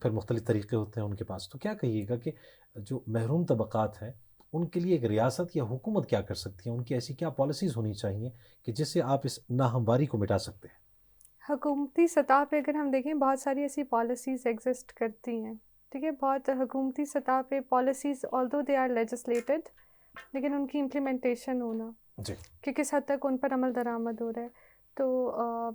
پھر مختلف طریقے ہوتے ہیں ان کے پاس. تو کیا کہیے گا کہ جو محروم طبقات ہیں ان کے لیے ایک ریاست یا حکومت کیا کر سکتی ہے؟ ان کی ایسی کیا پالیسیز ہونی چاہیے کہ جس سے آپ اس ناہمواری کو مٹا سکتے ہیں؟
حکومتی سطح پہ اگر ہم دیکھیں بہت ساری ایسی پالیسیز ایگزسٹ کرتی ہیں، ٹھیک ہے، بہت حکومتی سطح پہ پالیسیز آلدو دے آر لیجسلیٹڈ، لیکن ان کی امپلیمنٹیشن ہونا
جی
کہ کس حد تک ان پر عمل درآمد ہو رہا ہے. تو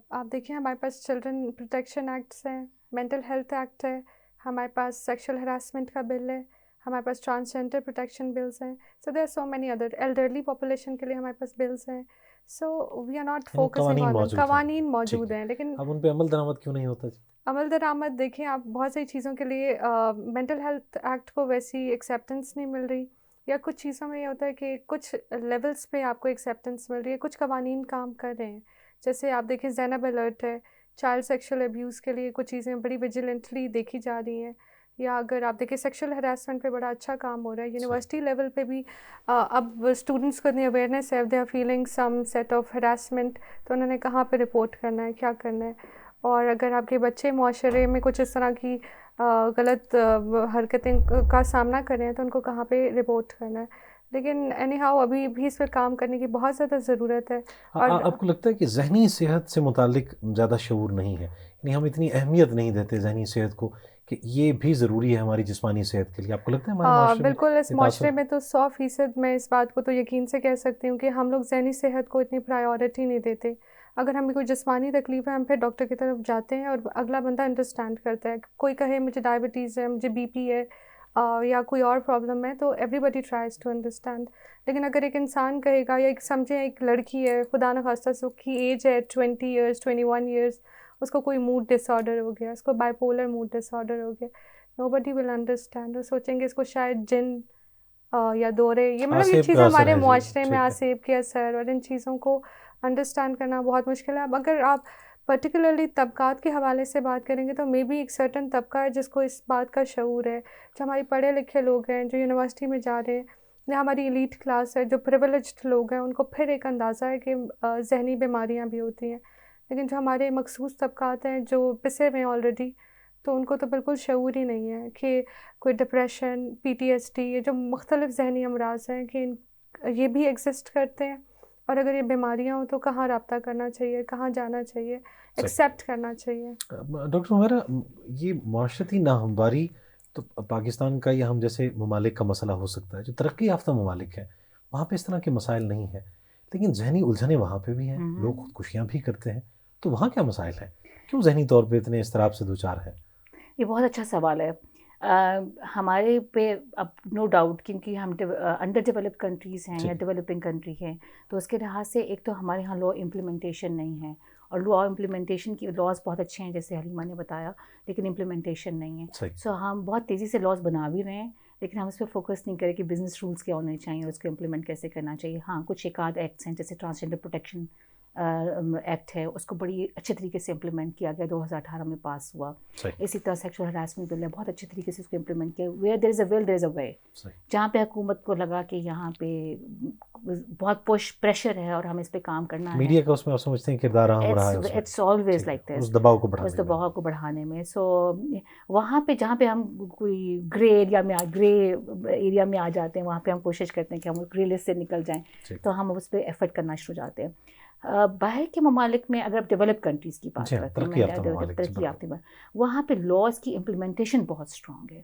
آپ دیکھیں ہمارے پاس چلڈرن پروٹیکشن ایکٹس ہیں، مینٹل ہیلتھ ایکٹ ہے، ہمارے پاس سیکشل ہراسمنٹ کا بل ہے، ہمارے پاس ٹرانسجینڈر پروٹیکشن بلز ہیں. So there are so many other elderly population کے لیے ہمارے پاس بلز ہیں. So we are not focusing on قوانین موجود ہیں، لیکن
اب ان پہ عمل درآمد کیوں نہیں ہوتا جی؟
عمل درآمد دیکھیں آپ بہت سی چیزوں کے لیے مینٹل ہیلتھ ایکٹ کو ویسی ایکسیپٹنس نہیں مل رہی، یا کچھ چیزوں میں یہ ہوتا ہے کہ کچھ لیولس پہ آپ کو ایکسیپٹنس مل رہی ہے، کچھ قوانین کام کر رہے ہیں. جیسے آپ دیکھیں زینب الرٹ ہے، چائلڈ سیکشل ابیوز کے لیے کچھ چیزیں بڑی ویجیلنٹلی دیکھی جا رہی ہیں. یا اگر آپ دیکھیں سیکشل ہراسمنٹ پہ بڑا اچھا کام ہو رہا ہے یونیورسٹی لیول پہ بھی. اب اسٹوڈنٹس کو اتنی اویئرنیس ہے، they are feeling some set of harassment, تو انہوں نے کہاں پہ رپورٹ کرنا ہے، کیا کرنا ہے. اور اگر آپ کے بچے معاشرے میں کچھ اس طرح کی غلط حرکتیں کا سامنا کر رہے ہیں تو ان کو کہاں پہ رپورٹ کرنا ہے. لیکن اینی ہاؤ ابھی بھی اس پہ کام کرنے کی بہت زیادہ ضرورت ہے. اور
آپ کو لگتا ہے کہ ذہنی صحت سے متعلق زیادہ شعور نہیں ہے، یعنی ہم اتنی اہمیت نہیں دیتے ذہنی صحت کو کہ یہ بھی ضروری ہے ہماری جسمانی صحت کے لیے؟ آپ کو لگتا ہے ہمارے معاشرے میں
بالکل اس معاشرے میں تو 100% میں اس بات کو تو یقین سے کہہ سکتی ہوں کہ ہم لوگ ذہنی صحت کو اتنی پرائیورٹی نہیں دیتے. اگر ہمیں کوئی جسمانی تکلیف ہے ہم پھر ڈاکٹر کی طرف جاتے ہیں اور اگلا بندہ انڈرسٹینڈ کرتا ہے. کوئی کہے مجھے ڈائبٹیز ہے، مجھے بی پی ہے یا کوئی اور پرابلم ہے، تو everybody tries to understand. لیکن اگر ایک انسان کہے گا، یا ایک سمجھیں ایک لڑکی ہے، خدا نخواستہ اس کی ایج ہے 20 ایئرس 21 ایئرس، اس کو کوئی موڈ ڈس آرڈر ہو گیا، اس کو bipolar mood disorder ہو گیا، nobody will understand. وہ سوچیں گے اس کو شاید جن یا دورے، یہ مطلب یہ چیزیں ہمارے معاشرے میں آسیب کے اثر، اور ان چیزوں کو انڈرسٹینڈ کرنا بہت مشکل ہے. اب اگر آپ پرٹیکولرلی طبقات کے حوالے سے بات کریں گے تو مے بی ایک سرٹن طبقہ ہے جس کو اس بات کا شعور ہے، جو ہمارے پڑھے لکھے لوگ ہیں، جو یونیورسٹی میں جا رہے ہیں، یا ہماری ایلیٹ کلاس ہے، جو پریویلیجڈ لوگ ہیں، ان کو پھر ایک اندازہ ہے کہ ذہنی بیماریاں بھی ہوتی ہیں. لیکن جو ہمارے مخصوص طبقات ہیں جو پسے ہوئے ہیں آلریڈی، تو ان کو تو بالکل شعور ہی نہیں ہے کہ کوئی ڈپریشن، PTSD، یہ جو مختلف ذہنی امراض ہیں کہ یہ بھی ایگزسٹ کرتے ہیں. اور اگر یہ بیماریاں ہوں تو کہاں رابطہ کرنا چاہیے، کہاں جانا چاہیے، ایکسیپٹ کرنا چاہیے.
ڈاکٹر عمیرہ، یہ معاشرتی ناہمواری تو پاکستان کا یا ہم جیسے ممالک کا مسئلہ ہو سکتا ہے. جو ترقی یافتہ ممالک ہیں وہاں پہ اس طرح کے مسائل نہیں ہیں، لیکن ذہنی الجھنیں وہاں پہ بھی ہیں، لوگ خودکشیاں بھی کرتے ہیں. تو وہاں کیا مسائل ہیں؟ کیوں ذہنی طور پہ اتنے اضطراب سے دوچار ہیں؟
یہ بہت اچھا سوال ہے. ہمارے پہ اب نو ڈاؤٹ، کیونکہ ہم انڈر ڈیولپڈ کنٹریز ہیں یا ڈیولپنگ کنٹری ہیں، تو اس کے لحاظ سے ایک تو ہمارے ہاں لا امپلیمنٹیشن نہیں ہے، اور لا امپلیمنٹیشن کی لاز بہت اچھے ہیں جیسے حلیمہ نے بتایا، لیکن امپلیمنٹیشن نہیں ہے. سو ہم بہت تیزی سے لاز بنا بھی رہے ہیں، لیکن ہم اس پہ فوکس نہیں کریں کہ بزنس رولس کیا ہونے چاہیے اور اس کو امپلیمنٹ کیسے کرنا چاہیے. ہاں کچھ ایک آدھ ایکٹس ہیں جیسے ٹرانسجینڈر پروٹیکشن ایکٹ ہے، اس کو بڑی اچھے طریقے سے امپلیمنٹ کیا گیا، 2018 میں پاس ہوا. اسی طرح سیکشل ہراسمنٹ بل ہے، بہت اچھے طریقے سے اس کو امپلیمنٹ کیا. ویئر دیر از اے ول دیر از اے وے. جہاں پہ حکومت کو لگا کہ یہاں پہ بہت پریشر ہے اور ہمیں اس پہ کام کرنا ہے،
میڈیا کا اس میں آپ سمجھتے ہیں کردار اہم رہا ہے،
اٹس آلویز لائک دس،
اس دباؤ کو
بڑھانے میں. سو وہاں پہ جہاں پہ ہم کوئی گرے ایریا میں آ جاتے ہیں، وہاں پہ ہم کوشش کرتے ہیں کہ ہم گرے لسٹ سے نکل جائیں، تو ہم اس پہ ایفرٹ کرنا شروع ہو جاتے ہیں. باہر کے ممالک میں اگر آپ ڈیولپ کنٹریز کی بات کرتے ہیں، ترقی یافتہ، وہاں پہ لاز کی امپلیمنٹیشن بہت اسٹرانگ ہے.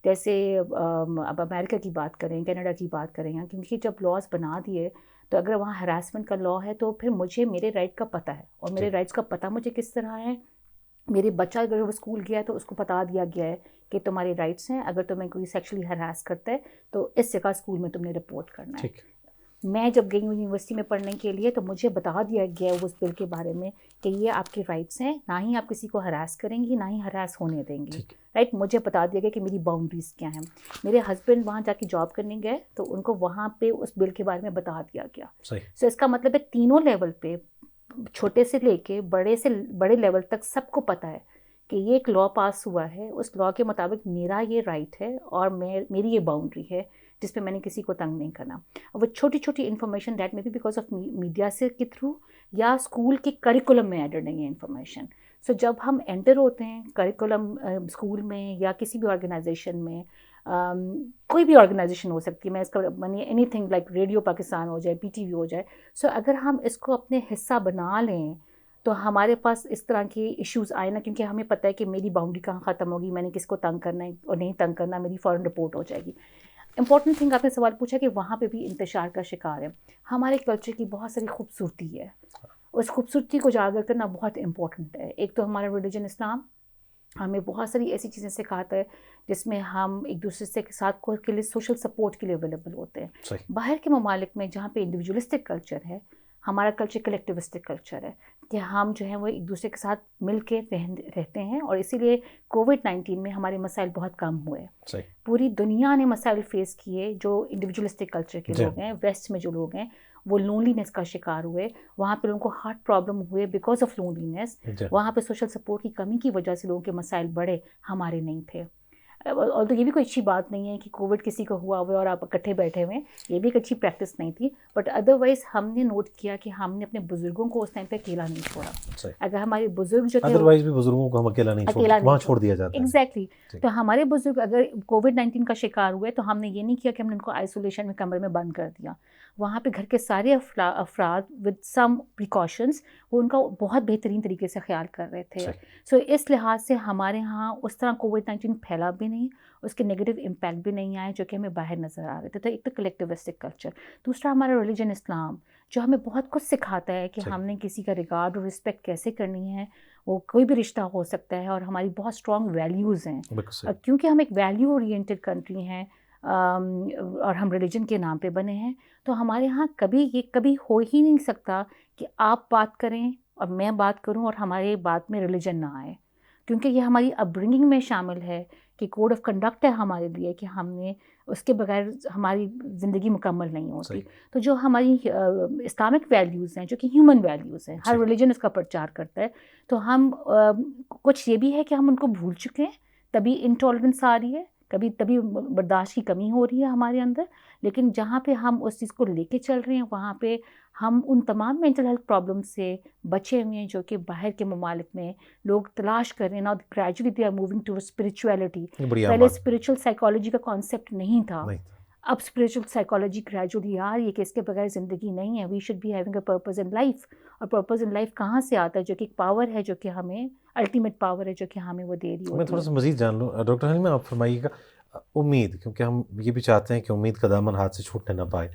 جیسے اب امریکہ کی بات کریں، کینیڈا کی بات کریں، کیونکہ جب لاز بنا دیے تو اگر وہاں ہراسمنٹ کا لا ہے تو پھر مجھے میرے رائٹ کا پتہ ہے، اور میرے رائٹس کا پتہ مجھے کس طرح ہے. میرے بچہ اگر وہ اسکول گیا ہے تو اس کو بتا دیا گیا ہے کہ تمہارے رائٹس ہیں، اگر تمہیں کوئی سیکشلی ہراس کرتا ہے تو اس جگہ اسکول میں تم نے رپورٹ کرنا ہے. میں جب گئی یونیورسٹی میں پڑھنے کے لیے تو مجھے بتا دیا گیا اس بل کے بارے میں کہ یہ آپ کے رائٹس ہیں، نہ ہی آپ کسی کو ہراس کریں گی، نہ ہی ہراس ہونے دیں گی. رائٹ، مجھے بتا دیا گیا کہ میری باؤنڈریز کیا ہیں. میرے ہسبینڈ وہاں جا کے جاب کرنے گئے تو ان کو وہاں پہ اس بل کے بارے میں بتا دیا گیا. سو اس کا مطلب ہے تینوں لیول پہ، چھوٹے سے لے کے بڑے لیول تک سب کو پتہ ہے کہ یہ ایک لا پاس ہوا ہے، اس لا کے مطابق میرا یہ رائٹ ہے اور میری یہ باؤنڈری ہے جس پہ میں نے کسی کو تنگ نہیں کرنا. اور وہ چھوٹی چھوٹی انفارمیشن دیٹ میں بھی بیکاز آف میڈیا سے کے تھرو یا اسکول کے کریکولم میں ایڈڈ نہیں ہے انفارمیشن. سو جب ہم انٹر ہوتے ہیں کریکولم اسکول میں یا کسی بھی آرگنائزیشن میں، کوئی بھی آرگنائزیشن ہو سکتی ہے، میں اس کا anything like radio Pakistan ہو جائے، PTV ہو جائے، سو اگر ہم اس کو اپنے حصہ بنا لیں تو ہمارے پاس اس طرح کے ایشوز آئے نا، کیونکہ ہمیں پتہ ہے کہ میری باؤنڈری کہاں ختم ہوگی، میں نے کس کو تنگ کرنا ہے اور نہیں تنگ کرنا، میری فوراً رپورٹ ہو جائے گی. امپورٹنٹ تھنگ آپ نے سوال پوچھا کہ وہاں پہ بھی انتشار کا شکار ہے. ہمارے کلچر کی بہت ساری خوبصورتی ہے، اس خوبصورتی کو اجاگر کرنا بہت امپورٹنٹ ہے. ایک تو ہمارا ریلیجن اسلام ہمیں بہت ساری ایسی چیزیں سکھاتا ہے جس میں ہم ایک دوسرے سے ساتھ کو کے لیے سوشل سپورٹ کے لیے اویلیبل ہوتے ہیں. باہر کے ممالک میں جہاں پہ انڈیویجولسٹک کلچر ہے، ہمارا کلچر کلیکٹیوسٹک کلچر ہے کہ ہم جو ہیں وہ ایک دوسرے کے ساتھ مل کے رہتے ہیں، اور اسی لیے کووڈ-19 میں ہمارے مسائل بہت کم ہوئے. پوری دنیا نے مسائل فیس کیے. جو انڈیویجولسٹک کلچر کے لوگ ہیں، ویسٹ میں جو لوگ ہیں، وہ لونلینس کا شکار ہوئے. وہاں پہ لوگوں کو ہارٹ پرابلم ہوئے بیکاز آف لونلینس. وہاں پہ سوشل سپورٹ کی کمی کی وجہ سے لوگوں کے مسائل بڑھے، ہمارے نہیں تھے. اور تو یہ بھی کوئی اچھی بات نہیں ہے کہ کووڈ کسی کو ہوا ہوا اور آپ اکٹھے بیٹھے ہوئے، یہ بھی ایک اچھی پریکٹس نہیں تھی. بٹ ادروائز ہم نے نوٹ کیا کہ ہم نے اپنے بزرگوں کو اس ٹائم پہ اکیلا نہیں چھوڑا. اگر ہمارے بزرگ جو تھے
ادروائز بھی بزرگوں کو ہم اکیلا نہیں وہاں چھوڑ دیا جاتا ہے.
ایگزیکٹلی. تو ہمارے بزرگ اگر کووڈ-19 کا شکار ہوئے تو ہم نے یہ نہیں کیا کہ ہم نے ان کو آئسولیشن میں کمرے میں بند کر دیا. وہاں پہ گھر کے سارے افراد ود سم پریکاشنز وہ ان کا بہت بہترین طریقے سے خیال کر رہے تھے. سو اس لحاظ سے ہمارے ہاں اس طرح کووڈ-19 پھیلا بھی نہیں، اس کے نیگیٹو امپیکٹ بھی نہیں آئے جو کہ ہمیں باہر نظر آ رہے تھے. تو ایک تو کلیکٹیوسٹک کلچر، دوسرا ہمارا ریلیجن اسلام جو ہمیں بہت کچھ سکھاتا ہے کہ ہم نے کسی کا ریگارڈ اور رسپیکٹ کیسے کرنی ہے. وہ کوئی بھی رشتہ ہو سکتا ہے، اور ہماری بہت اسٹرانگ ویلیوز ہیں. کیونکہ ہم ایک ویلیو اورینٹیڈ کنٹری ہیں اور ہم ریلیجن کے نام پہ بنے ہیں، تو ہمارے ہاں کبھی ہو ہی نہیں سکتا کہ آپ بات کریں اور میں بات کروں اور ہمارے بات میں ریلیجن نہ آئے. کیونکہ یہ ہماری اپ برنگنگ میں شامل ہے کہ کوڈ آف کنڈکٹ ہے ہمارے لیے کہ ہم نے اس کے بغیر ہماری زندگی مکمل نہیں ہوتی. تو جو ہماری اسلامک ویلیوز ہیں جو کہ ہیومن ویلیوز ہیں، ہر ریلیجن اس کا پرچار کرتا ہے، تو ہم کچھ یہ بھی ہے کہ ہم ان کو بھول چکے ہیں، تبھی انٹالرنس آ رہی ہے، تبھی برداشت کی کمی ہو رہی ہے ہمارے اندر. لیکن جہاں پہ ہم اس چیز کو لے کے چل رہے ہیں وہاں پہ ہم ان تمام مینٹل ہیلتھ پرابلم سے بچے ہوئے ہیں جو کہ باہر کے ممالک میں لوگ تلاش کر رہے ہیں. نا gradually they are moving to spirituality. پہلے اسپرچل سائیکالوجی کا کانسیپٹ نہیں تھا، اب اسپرچل سائیکالوجی گریجولی آ رہی ہے کہ اس کے بغیر زندگی نہیں ہے. We should be having a purpose in life. اور پرپز ان لائف کہاں سے آتا ہے؟ جو کہ ایک پاور ہے جو کہ ہمیں الٹیمیٹ پاور ہے جو کہ ہمیں وہ دے رہی ہوتی ہے.
میں تھوڑا سا مزید جان لوں ڈاکٹر حلیمہ، آپ فرمائیے گا امید، کیونکہ ہم یہ بھی چاہتے ہیں کہ امید کا دامن ہاتھ سے چھوٹنے نہ پائے.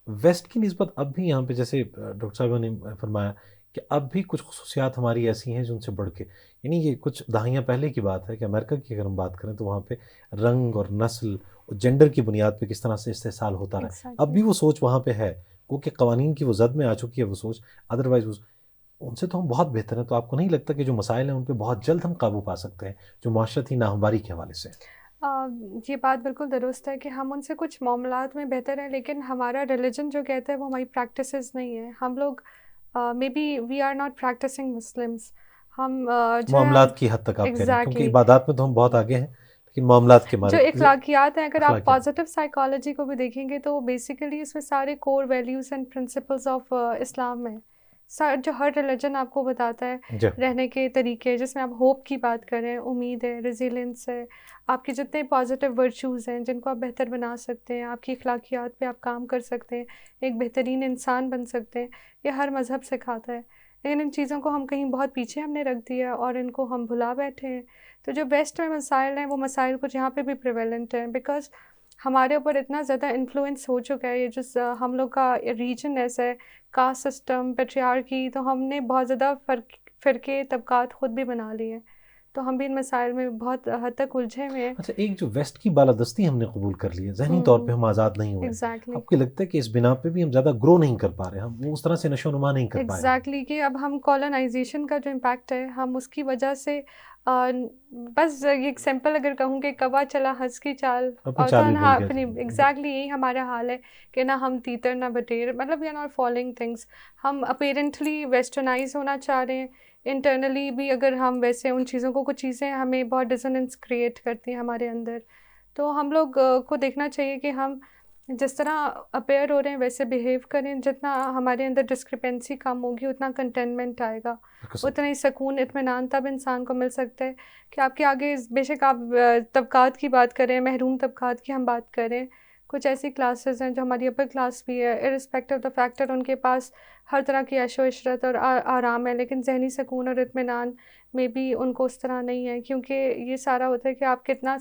ویسٹ کی نسبت اب بھی یہاں پہ جیسے ڈاکٹر صاحبہ نے فرمایا کہ اب بھی کچھ خصوصیات ہماری ایسی ہیں جو ان سے بڑھ کے، یعنی یہ کچھ دہائیاں پہلے کی بات ہے کہ امریکہ کی اگر ہم بات کریں تو وہاں پہ رنگ اور نسل اور جینڈر کی بنیاد پہ کس طرح سے استحصال ہوتا رہا. اب بھی وہ سوچ وہاں پہ ہے، کیونکہ قوانین کی وہ زد میں آ چکی ہے وہ سوچ. ادروائز ان سے تو ہم بہت بہتر ہیں. تو آپ کو نہیں لگتا کہ جو مسائل ہیں ان پہ بہت جلد ہم قابو پا سکتے ہیں جو معاشرتی ناہمواری کے حوالے سے؟
یہ بات بالکل درست ہے کہ ہم ان سے کچھ معاملات میں بہتر ہیں، لیکن ہمارا ریلیجن جو کہتا ہے وہ ہماری پریکٹسز نہیں ہے. ہم لوگ maybe we are not practising Muslims. ہم
معاملات کی حد تک آپ کہہ رہے ہیں، کیونکہ عبادات میں تو ہم بہت آگے ہیں لیکن معاملات کے
جو اخلاقیات ہیں، اگر آپ پازیٹیو سائیکالوجی کو بھی دیکھیں گے تو بیسیکلی اس میں سارے کور ویلیوز اینڈ پرنسپلز آف اسلام ہیں. جو ہر ریلیجن آپ کو بتاتا ہے رہنے کے طریقے، جس میں آپ ہوپ کی بات کریں، امید ہے، ریزیلینس ہے، آپ کے جتنے پازیٹیو ورچوز ہیں جن کو آپ بہتر بنا سکتے ہیں، آپ کی اخلاقیات پہ آپ کام کر سکتے ہیں، ایک بہترین انسان بن سکتے ہیں، یہ ہر مذہب سکھاتا ہے. لیکن ان چیزوں کو ہم کہیں بہت پیچھے ہم نے رکھ دیا اور ان کو ہم بھلا بیٹھے ہیں. تو جو ویسٹ میں مسائل ہیں وہ مسائل کچھ یہاں پہ بھی پریویلنٹ ہیں، بیکاز ہمارے اوپر اتنا زیادہ انفلوئنس ہو چکا ہے. یہ جو ہم لوگ کا ریجن ایسا ہے، کاسٹ سسٹم، پیٹریارکی، تو ہم نے بہت زیادہ فرقے طبقات خود بھی بنا لیے ہیں. تو ہم بھی ان مسائل میں بہت حد تک الجھے ہوئے ہیں.
اچھا، ایک جو ویسٹ کی بالادستی ہم نے قبول کر لی ہے، ذہنی طور پہ ہم آزاد نہیں ہوئے. آپ کو لگتا ہے کہ اس بنا پہ بھی ہم زیادہ گرو نہیں کر پا رہے، ہم وہ اس طرح سے نشو و نما نہیں کر پا رہے؟
ایگزیکٹلی، کہ اب ہم کالونائزیشن کا جو امپیکٹ ہے ہم اس کی وجہ سے بس یہ سمپل اگر کہوں کہ کوا چلا ہنس کی چال، اور تنہا اپنی، ایگزیکٹلی یہی ہمارا حال ہے کہ نہ ہم تیتر نہ بٹیر، مطلب we are not following things. ہم اپیرنٹلی ویسٹرنائز ہونا چاہ رہے ہیں، انٹرنلی بھی اگر ہم ویسے ان چیزوں کو، کچھ چیزیں ہمیں بہت ڈسوننس کریٹ کرتی ہیں ہمارے اندر. تو ہم لوگ کو دیکھنا چاہیے کہ ہم جس طرح اپیئر ہو رہے ہیں ویسے بیہیو کریں. جتنا ہمارے اندر ڈسکرپنسی کم ہوگی اتنا کنٹینمنٹ آئے گا، اتنا ہی سکون، اطمینان تب انسان کو مل سکتا ہے کہ آپ کے آگے بے شک آپ طبقات کی بات کریں، محروم طبقات کی ہم بات کریں، کچھ ایسی کلاسز ہیں جو ہماری اپر کلاس بھی ہے، irrespective of the factor in کے پاس ہر طرح کی عیش و عشرت اور آرام ہے، لیکن ذہنی سکون اور اطمینان میں بھی ان کو اس طرح نہیں ہے، کیونکہ یہ سارا ہوتا ہے کہ آپ کتنا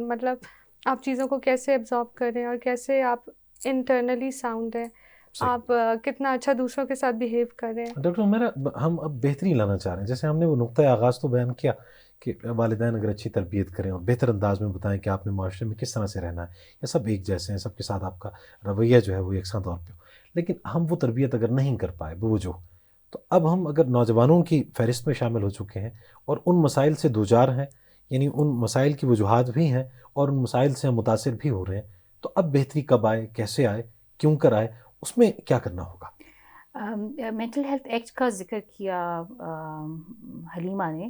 مطلب آپ چیزوں کو کیسے ایبزارب کر رہے ہیں اور کیسے آپ انٹرنلی ساؤنڈ ہیں، آپ کتنا اچھا دوسروں کے ساتھ بیہیو کر رہے ہیں۔
ڈاکٹر میرا ہم اب بہتری لانا چاہ رہے ہیں، جیسے ہم نے وہ نقطۂ آغاز تو بیان کیا کہ والدین اگر اچھی تربیت کریں اور بہتر انداز میں بتائیں کہ آپ نے معاشرے میں کس طرح سے رہنا ہے، یا سب ایک جیسے ہیں، سب کے ساتھ آپ کا رویہ جو ہے وہ یکساں طور پہ ہو، لیکن ہم وہ تربیت اگر نہیں کر پائے بوجھ، تو اب ہم اگر نوجوانوں کی فہرست میں شامل ہو چکے ہیں اور ان مسائل سے دوچار ہیں، یعنی ان مسائل کی وجوہات بھی ہیں اور ان مسائل سے ہم متاثر بھی ہو رہے ہیں، تو اب بہتری کب آئے، کیسے آئے، کیوں کر آئے، اس میں کیا کرنا ہوگا؟
مینٹل ہیلتھ ایکٹ کا ذکر کیا حلیمہ نے،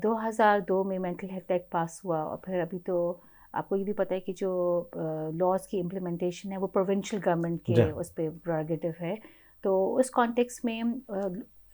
2002 میں مینٹل ہیلتھ ایکٹ پاس ہوا، اور پھر ابھی تو آپ کو یہ بھی پتہ ہے کہ جو لاز کی امپلیمنٹیشن ہے وہ پروونشل گورنمنٹ کے اس پہ پریروگیٹو ہے، تو اس کانٹیکس میں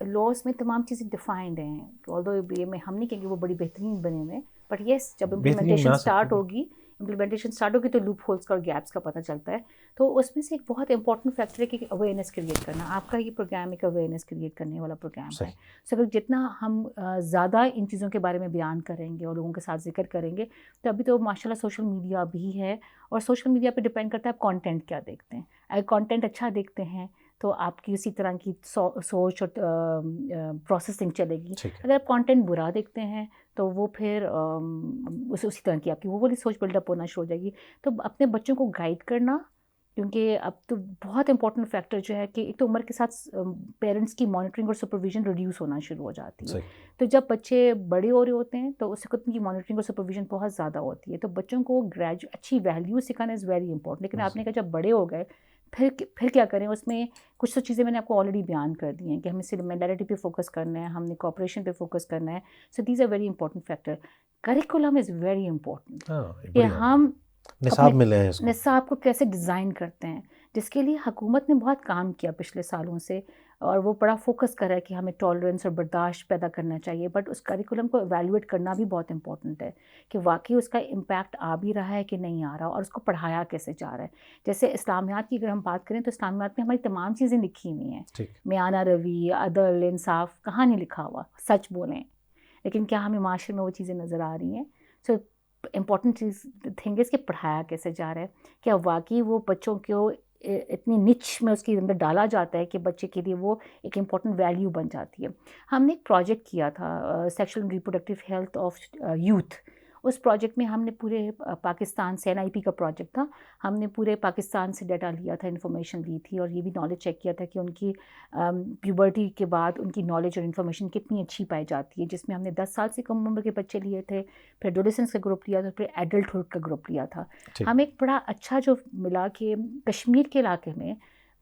لاز میں تمام چیزیں ڈیفائنڈ ہیں، آلدو یہ میں ہم نہیں کہیں گے وہ بڑی بہترین بنے ہوئے، بٹ یس جب امپلیمنٹیشن اسٹارٹ ہوگی تو لوپ ہولس کا اور گیپس کا پتہ چلتا ہے، تو اس میں سے ایک بہت امپورٹنٹ فیکٹر ہے کہ اویئرنیس کریٹ کرنا۔ آپ کا یہ پروگرام ایک اویئرنیس کریٹ کرنے والا پروگرام ہے، سو اگر جتنا ہم زیادہ ان چیزوں کے بارے میں بیان کریں گے اور لوگوں کے ساتھ ذکر کریں گے، تو ابھی تو ماشاء اللہ سوشل میڈیا بھی ہے، اور سوشل میڈیا پہ ڈپینڈ کرتا ہے آپ کانٹینٹ کیا دیکھتے ہیں۔ اگر کانٹینٹ اچھا دیکھتے ہیں تو آپ کی اسی طرح کی سوچ اور پروسیسنگ چلے گی، اگر آپ کانٹینٹ برا دیکھتے ہیں تو وہ پھر اسی طرح کی آپ کی وہ والی سوچ بلڈ اپ ہونا شروع ہو جائے گی۔ تو اپنے بچوں کو گائیڈ کرنا، کیونکہ اب تو بہت امپورٹنٹ فیکٹر جو ہے کہ ایک تو عمر کے ساتھ پیرنٹس کی مانیٹرنگ اور سپرویژن ریڈیوس ہونا شروع ہو جاتی ہے، تو جب بچے بڑے ہو رہے ہوتے ہیں تو اس وقت ان کی مانیٹرنگ اور سپرویژن بہت زیادہ ہوتی ہے، تو بچوں کو اچھی ویلیو سکھانا از ویری امپورٹنٹ۔ لیکن آپ نے کہا جب بڑے ہو گئے پھر کیا کریں، اس میں کچھ تو چیزیں میں نے آپ کو آلریڈی بیان کر دی ہیں کہ ہمیں سملیرٹی پہ فوکس کرنا ہے، ہم نے کوآپریشن پہ فوکس کرنا ہے، so these are very important factor. Curriculum is very important کہ ہم نصاب کو کیسے ڈیزائن کرتے ہیں، جس کے لیے حکومت نے بہت کام کیا پچھلے سالوں سے، اور وہ بڑا فوکس کر رہا ہے کہ ہمیں ٹالرنس اور برداشت پیدا کرنا چاہیے، بٹ اس کریکولم کو ایویلویٹ کرنا بھی بہت امپورٹنٹ ہے کہ واقعی اس کا امپیکٹ آ بھی رہا ہے کہ نہیں آ رہا، اور اس کو پڑھایا کیسے جا رہا ہے۔ جیسے اسلامیات کی اگر ہم بات کریں تو اسلامیات میں ہماری تمام چیزیں لکھی ہوئی ہیں، میانہ روی، عدل، انصاف، کہاں نہیں لکھا ہوا، سچ بولیں، لیکن کیا ہمیں معاشرے میں وہ چیزیں نظر آ رہی ہیں؟ سو امپورٹنٹ چیز تھنگ ہے کہ پڑھایا کیسے جا رہا ہے، کیا واقعی وہ بچوں کو اتنی نچ میں اس کے اندر ڈالا جاتا ہے کہ بچے کے لیے وہ ایک امپورٹنٹ ویلیو بن جاتی ہے۔ ہم نے ایک پروجیکٹ کیا تھا sexual and reproductive health of youth, اس پروجیکٹ میں ہم نے پورے پاکستان سے NIP کا پروجیکٹ تھا، ہم نے پورے پاکستان سے ڈیٹا لیا تھا، انفارمیشن لی تھی، اور یہ بھی نالج چیک کیا تھا کہ ان کی پیوبرٹی کے بعد ان کی نالج اور انفارمیشن کتنی اچھی پائی جاتی ہے، جس میں ہم نے 10 سال سے کم عمر کے بچے لیے تھے، پھر ایڈولسنس کا گروپ لیا تھا، پھر ایڈلٹہڈ کا گروپ لیا تھا۔ ہمیں ایک بڑا اچھا جو ملا کہ کشمیر کے علاقے میں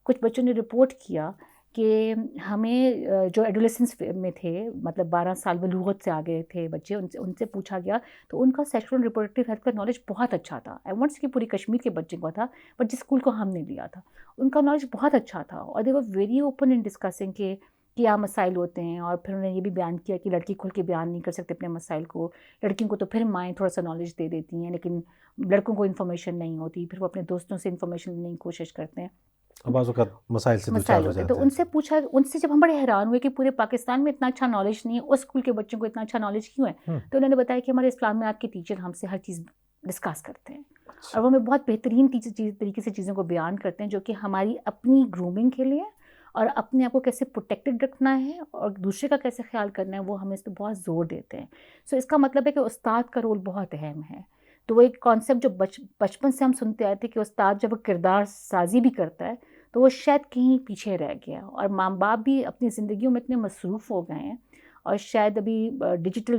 کچھ بچوں نے رپورٹ کیا کہ ہمیں جو ایڈولسنس میں تھے، مطلب 12 سال بلوغت سے آگے تھے بچے، ان سے پوچھا گیا تو ان کا سیکشل ریپروڈکٹیو ہیلتھ کا نالج بہت اچھا تھا۔ آئی وانٹ کہ پوری کشمیر کے بچے کو تھا، بٹ جس اسکول کو ہم نے لیا تھا ان کا نالج بہت اچھا تھا، اور they were very open in discussing کہ کیا مسائل ہوتے ہیں، اور پھر انہوں نے یہ بھی بیان کیا کہ لڑکی کھل کے بیان نہیں کر سکتے اپنے مسائل کو، لڑکیوں کو تو پھر مائیں تھوڑا سا نالج دے دیتی ہیں، لیکن لڑکوں کو انفارمیشن نہیں ہوتی، پھر وہ اپنے دوستوں سے انفارمیشن لینے کی کوشش کرتے ہیں،
بعض اوقات مسائل سے دوچار ہو جاتے ہیں۔
تو ان سے پوچھا، ان سے جب ہم بڑے حیران ہوئے کہ پورے پاکستان میں اتنا اچھا نالج نہیں ہے، اس اسکول کے بچوں کو اتنا اچھا نالج کیوں ہے، تو انہوں نے بتایا کہ ہمارے اسلامیات کے ٹیچر ہم سے ہر چیز ڈسکس کرتے ہیں، اور وہ ہمیں بہت بہترین طریقے سے چیزوں کو بیان کرتے ہیں جو کہ ہماری اپنی گرومنگ کے لیے اور اپنے آپ کو کیسے پروٹیکٹڈ رکھنا ہے اور دوسرے کا کیسے خیال کرنا ہے، وہ ہمیں اس پہ بہت زور دیتے ہیں۔ سو اس کا مطلب ہے کہ استاد کا رول بہت اہم ہے۔ تو وہ ایک کانسیپٹ جو بچپن سے ہم سنتے آئے تھے کہ استاد جب وہ کردار سازی بھی کرتا ہے تو وہ شاید کہیں پیچھے رہ گیا، اور ماں باپ بھی اپنی زندگیوں میں اتنے مصروف ہو گئے ہیں، اور شاید ابھی ڈیجیٹل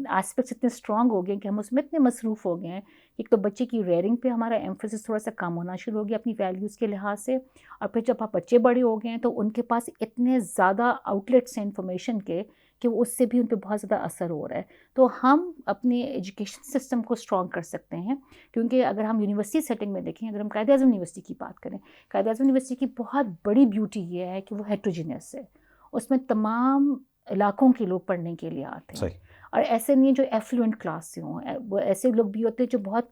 آسپیکٹس اتنے اسٹرانگ ہو گئے ہیں کہ ہم اس میں اتنے مصروف ہو گئے ہیں، ایک تو بچے کی ریئرنگ پہ ہمارا ایمفیسس تھوڑا سا کم ہونا شروع ہو گیا اپنی ویلیوز کے لحاظ سے، اور پھر جب آپ بچے بڑے ہو گئے ہیں تو ان کے پاس اتنے زیادہ آؤٹلیٹس ہیں انفارمیشن کے کہ اس سے بھی ان پہ بہت زیادہ اثر ہو رہا ہے۔ تو ہم اپنے ایجوکیشن سسٹم کو اسٹرانگ کر سکتے ہیں، کیونکہ اگر ہم یونیورسٹی سیٹنگ میں دیکھیں، اگر ہم قائد اعظم یونیورسٹی کی بات کریں، قائد اعظم یونیورسٹی کی بہت بڑی بیوٹی یہ ہے کہ وہ ہیٹروجینس ہے، اس میں تمام علاقوں کے لوگ پڑھنے کے لیے آتے ہیں، اور ایسے نہیں جو ایفلوئنٹ کلاس سے ہوں, وہ ایسے لوگ بھی ہوتے ہیں جو بہت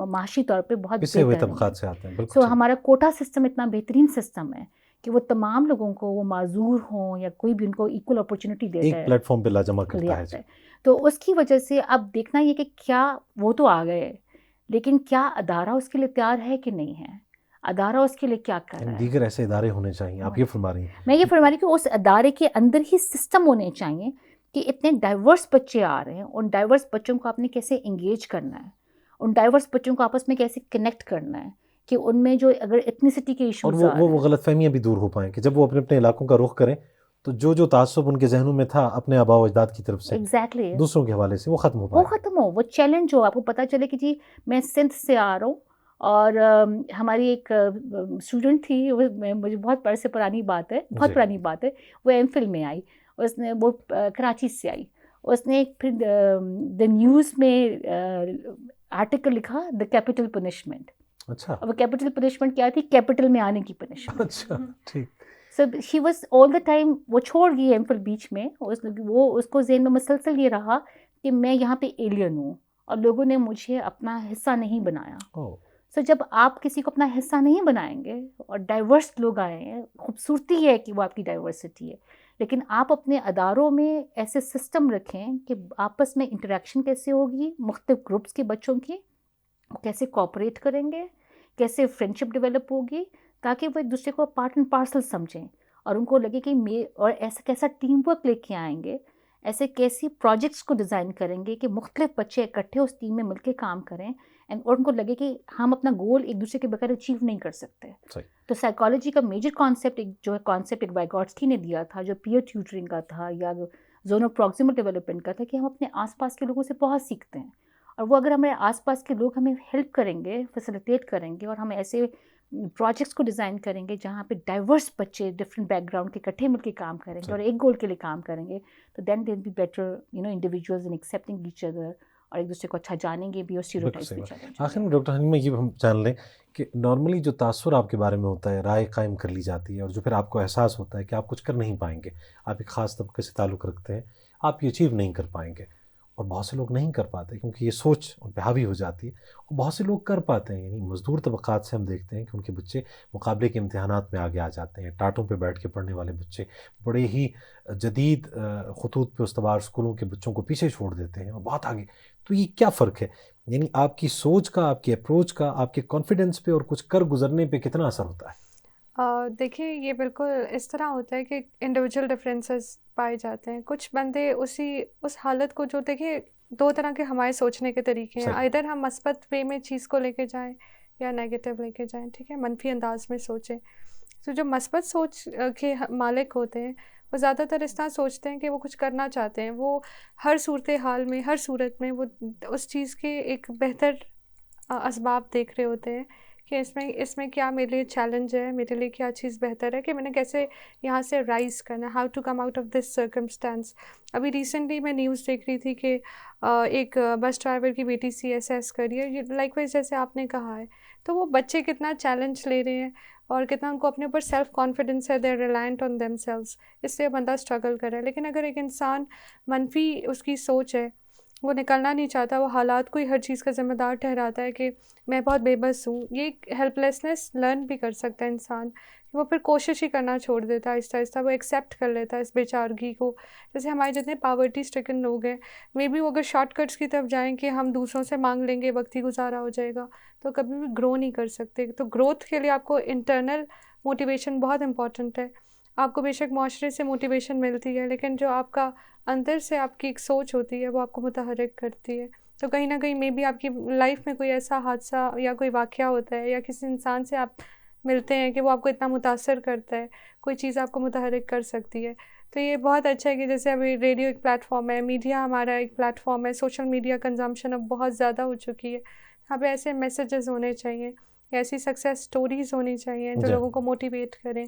معاشی طور پہ بہت
پسے ہوئے
بہتر
طبقات سے آتے ہیں. بالکل.
سو ہمارا کوٹا سسٹم اتنا بہترین سسٹم ہے کہ وہ تمام لوگوں کو, وہ معذور ہوں یا کوئی بھی, ان کو ایکول اپرچونٹی دیتا ہے,
ایک پلیٹ فارم پہ لا جمع کرتا ہے.
تو اس کی وجہ سے اب دیکھنا یہ کہ کیا وہ تو آ گئے, لیکن کیا ادارہ اس کے لیے تیار ہے کہ نہیں ہے, ادارہ اس کے لیے کیا کر رہا ہے.
دیگر ایسے ادارے ہونے چاہیے, آپ یہ فرما رہی ہیں.
میں یہ فرما رہی ہوں کہ اس ادارے کے اندر ہی سسٹم ہونے چاہیے کہ اتنے ڈائیورس بچے آ رہے ہیں, ان ڈائیورس بچوں کو آپ نے کیسے انگیج کرنا ہے, ان ڈائیورس بچوں کو آپس میں کیسے کنیکٹ کرنا ہے, کہ ان میں جو اگر ایتھنیسٹی کے ایشوز
اور وہ غلط فہمیاں بھی دور ہو پائیں کہ جب وہ اپنے اپنے علاقوں کا رخ کریں تو جو تعصب ان کے ذہنوں میں تھا اپنے آباء و اجداد کی طرف سے
ایگزیکٹلی
دوسروں کے حوالے سے وہ ختم ہو پائے,
وہ ختم ہو, وہ چیلنج ہو, آپ کو پتہ چلے کہ جی میں سندھ سے آ رہا ہوں, اور ہماری ایک اسٹوڈنٹ تھی, مجھے بہت عرصے پرانی بات ہے, بہت پرانی بات ہے, وہ ایم فل میں آئی, اس نے وہ کراچی سے آئی, اس نے پھر دا نیوز میں آرٹیکل لکھا دا کیپٹل پنشمنٹ.
اچھا,
وہ کیپٹل پنشمنٹ کیا تھی, کیپٹل میں آنے کی پنشمنٹ.
اچھا ٹھیک.
سو she was all the time, وہ چھوڑ گئی ایم فل بیچ میں, وہ اس کو ذہن میں مسلسل یہ رہا کہ میں یہاں پہ ایلین ہوں اور لوگوں نے مجھے اپنا حصہ نہیں بنایا. سو جب آپ کسی کو اپنا حصہ نہیں بنائیں گے اور ڈائیورس لوگ آئے ہیں, خوبصورتی ہے کہ وہ آپ کی ڈائیورسٹی ہے, لیکن آپ اپنے اداروں میں ایسے سسٹم رکھیں کہ آپس میں انٹریکشن کیسے ہوگی, مختلف گروپس کے بچوں کی کیسے کوآپریٹ کریں گے, کیسے فرینڈشپ ڈیولپ ہوگی, تاکہ وہ ایک دوسرے کو پارٹ اینڈ پارسل سمجھیں اور ان کو لگے کہ اور ایسا کیسا ٹیم ورک لے کے آئیں گے, ایسے کیسی پروجیکٹس کو ڈیزائن کریں گے کہ مختلف بچے اکٹھے اس ٹیم میں مل کے کام کریں, اور ان کو لگے کہ ہم اپنا گول ایک دوسرے کے بغیر اچیو نہیں کر سکتے. تو سائیکالوجی کا میجر کانسیپٹ جو ہے کانسیپٹ ایک وائگوٹسکی نے دیا تھا, جو پیئر ٹیوٹرنگ کا تھا یا زونو پروکسیمل ڈیولپمنٹ کا تھا, کہ ہم اپنے آس پاس کے لوگوں سے بہت سیکھتے ہیں, اور وہ اگر ہمارے آس پاس کے لوگ ہمیں ہیلپ کریں گے, فیسیلیٹیٹ کریں گے, اور ہم ایسے پروجیکٹس کو ڈیزائن کریں گے جہاں پہ ڈائیورس بچے ڈفرینٹ بیک گراؤنڈ کے اکٹھے مل کے کام کریں گے اور ایک گول کے لیے کام کریں گے, تو then they will be better individuals in accepting each other, اور ایک دوسرے کو اچھا جانیں گے بھی, اور اسٹیریوٹائپس بھی جانیں گے.
آخر میں ڈاکٹر حلیمہ یہ ہم جان لیں کہ نارملی جو تاثر آپ کے بارے میں ہوتا ہے, رائے قائم کر لی جاتی ہے, اور جو پھر آپ کو احساس ہوتا ہے کہ آپ کچھ کر نہیں پائیں گے, آپ ایک خاص طبقے سے تعلق رکھتے ہیں, آپ یہ اچیو نہیں کر پائیں گے, اور بہت سے لوگ نہیں کر پاتے کیونکہ یہ سوچ ان پہ حاوی ہو جاتی ہے, اور بہت سے لوگ کر پاتے ہیں. یعنی مزدور طبقات سے ہم دیکھتے ہیں کہ ان کے بچے مقابلے کے امتحانات میں آگے آ جاتے ہیں, ٹاٹوں پہ بیٹھ کے پڑھنے والے بچے بڑے ہی جدید خطوط پہ استوار اسکولوں کے بچوں کو پیچھے چھوڑ دیتے ہیں اور بہت آگے. تو یہ کیا فرق ہے, یعنی آپ کی سوچ کا, آپ کی اپروچ کا, آپ کے کانفیڈنس پہ اور کچھ کر گزرنے پہ کتنا اثر ہوتا ہے؟
دیکھیں یہ بالکل اس طرح ہوتا ہے کہ انڈیویجول ڈفرینسز پائے جاتے ہیں. کچھ بندے اس حالت کو, جو دیکھیں دو طرح کے ہمارے سوچنے کے طریقے ہیں, ادھر ہم مثبت وے میں چیز کو لے کے جائیں یا نیگیٹو لے کے جائیں, ٹھیک ہے, منفی انداز میں سوچیں. تو جو مثبت سوچ کے مالک ہوتے ہیں وہ زیادہ تر اس طرح سوچتے ہیں کہ وہ کچھ کرنا چاہتے ہیں, وہ ہر صورت حال میں, ہر صورت میں وہ اس چیز کے ایک بہتر اسباب دیکھ رہے ہوتے ہیں کہ اس میں کیا میرے لیے چیلنج ہے, میرے لیے کیا چیز بہتر ہے, کہ میں نے کیسے یہاں سے رائز کرنا, how to come out of this circumstance. ابھی ریسنٹلی میں نیوز دیکھ رہی تھی کہ ایک بس ڈرائیور کی بیٹی CSS کری ہے, لائک وائز جیسے آپ نے کہا ہے. تو وہ بچے کتنا چیلنج لے رہے ہیں اور کتنا ان کو اپنے اوپر سیلف کانفیڈنس ہے, they are reliant on themselves, اس لیے بندہ اسٹرگل کر رہا ہے. لیکن اگر ایک انسان منفی اس کی سوچ ہے, وہ نکلنا نہیں چاہتا, وہ حالات کو ہی ہر چیز کا ذمہ دار ٹھہراتا ہے کہ میں بہت بے بس ہوں, یہ ہیلپ لیسنس لرن بھی کر سکتا ہے انسان, وہ پھر کوشش ہی کرنا چھوڑ دیتا ہے آہستہ آہستہ, وہ ایکسیپٹ کر لیتا ہے اس بیچارگی کو. جیسے ہمارے جتنے پاورٹی اسٹرکن لوگ ہیں, مے بی وہ اگر شارٹ کٹس کی طرف جائیں کہ ہم دوسروں سے مانگ لیں گے, وقت ہی گزارا ہو جائے گا, تو کبھی بھی گرو نہیں کر سکتے. تو گروتھ کے لیے آپ کو انٹرنل موٹیویشن بہت امپورٹنٹ ہے. آپ کو بے شک معاشرے سے موٹیویشن ملتی ہے, لیکن جو آپ کا اندر سے آپ کی ایک سوچ ہوتی ہے وہ آپ کو متحرک کرتی ہے. تو کہیں نہ کہیں مے بی آپ کی لائف میں کوئی ایسا حادثہ یا کوئی واقعہ ہوتا ہے, یا کسی انسان سے آپ ملتے ہیں کہ وہ آپ کو اتنا متاثر کرتا ہے, کوئی چیز آپ کو متحرک کر سکتی ہے. تو یہ بہت اچھا ہے کہ جیسے ابھی ریڈیو ایک پلیٹ فارم ہے, میڈیا ہمارا ایک پلیٹ فارم ہے, سوشل میڈیا کنزمپشن اب بہت زیادہ ہو چکی ہے. یہاں پہ ایسے میسیجز ہونے چاہیے, ایسی سکسیس سٹوریز ہونی چاہیے جو لوگوں کو موٹیویٹ کریں,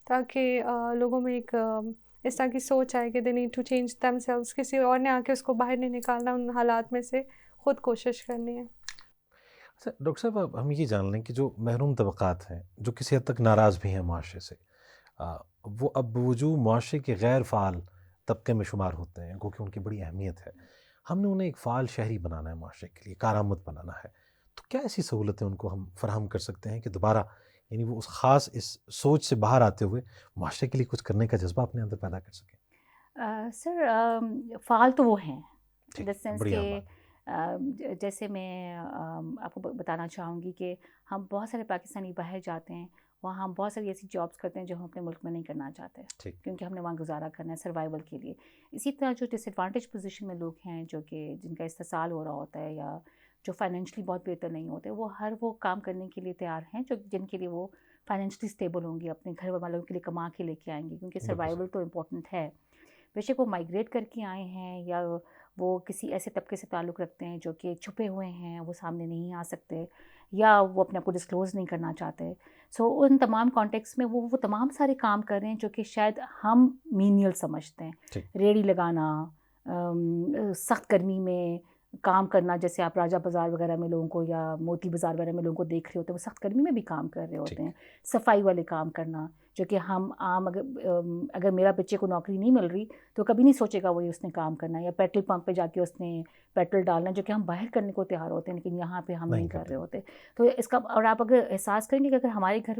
تاکہ لوگوں میں ایک اس طرح کی سوچ آئے کہ they need to change themselves. کسی اور نے آ کے اس کو باہر نہیں نکالنا, ان حالات میں سے خود کوشش کرنی ہے.
اچھا ڈاکٹر صاحب, ہم یہ جان لیں کہ جو محروم طبقات ہیں, جو کسی حد تک ناراض بھی ہیں معاشرے سے, وہ اب بوجود معاشرے کے غیر فعال طبقے میں شمار ہوتے ہیں، کیونکہ ان کی بڑی اہمیت ہے، ہم نے انہیں ایک فعال شہری بنانا ہے، معاشرے کے لیے کارآمد بنانا ہے، تو کیا ایسی سہولتیں ان کو ہم فراہم کر سکتے ہیں کہ دوبارہ یعنی وہ اس خاص اس سوچ سے باہر آتے ہوئے معاشرے کے لیے کچھ کرنے کا جذبہ اپنے اندر پیدا کر سکیں؟
سر فعال تو وہ ہیں، ان دا سینس
بڑی
کہ جیسے میں آپ کو بتانا چاہوں گی کہ ہم بہت سارے پاکستانی باہر جاتے ہیں، وہاں ہم بہت ساری ایسی جابس کرتے ہیں جو ہم اپنے ملک میں نہیں کرنا چاہتے، کیونکہ ہم نے وہاں گزارا کرنا ہے سروائیول کے لیے. اسی طرح جو ڈس ایڈوانٹیج پوزیشن میں لوگ ہیں، جو کہ جن کا استحصال ہو رہا ہوتا ہے یا جو فائنینشلی بہت بہتر نہیں ہوتے، وہ وہ کام کرنے کے لیے تیار ہیں جن کے لیے وہ فائنینشلی اسٹیبل ہوں گے، اپنے گھر والوں کے لیے کما کے لے کے آئیں گے، کیونکہ سروائیول تو امپورٹنٹ ہے. بے شک وہ مائگریٹ کر کے آئے ہیں یا وہ کسی ایسے طبقے سے تعلق رکھتے ہیں جو کہ چھپے ہوئے ہیں، وہ سامنے نہیں آ سکتے یا وہ اپنے آپ کو ڈسکلوز نہیں کرنا چاہتے. ان تمام کانٹیکس میں وہ تمام سارے کام کر رہے ہیں جو کہ شاید ہم مینیل سمجھتے ہیں. ریڑھی لگانا، سخت گرمی میں کام کرنا، جیسے آپ راجہ بازار وغیرہ میں لوگوں کو یا موتی بازار وغیرہ میں لوگوں کو دیکھ رہے ہوتے ہیں، وہ سخت گرمی میں بھی کام کر رہے ہوتے ہیں. صفائی والے کام کرنا، جو کہ ہم عام اگر میرا بچے کو نوکری نہیں مل رہی تو کبھی نہیں سوچے گا وہ اس نے کام کرنا، یا پیٹرول پمپ پہ جا کے اس نے پیٹرول ڈالنا، جو کہ ہم باہر کرنے کو تیار ہوتے ہیں لیکن یہاں پہ ہم نہیں کر رہے ہوتے. تو اس کا اور آپ اگر احساس کریں گے کہ اگر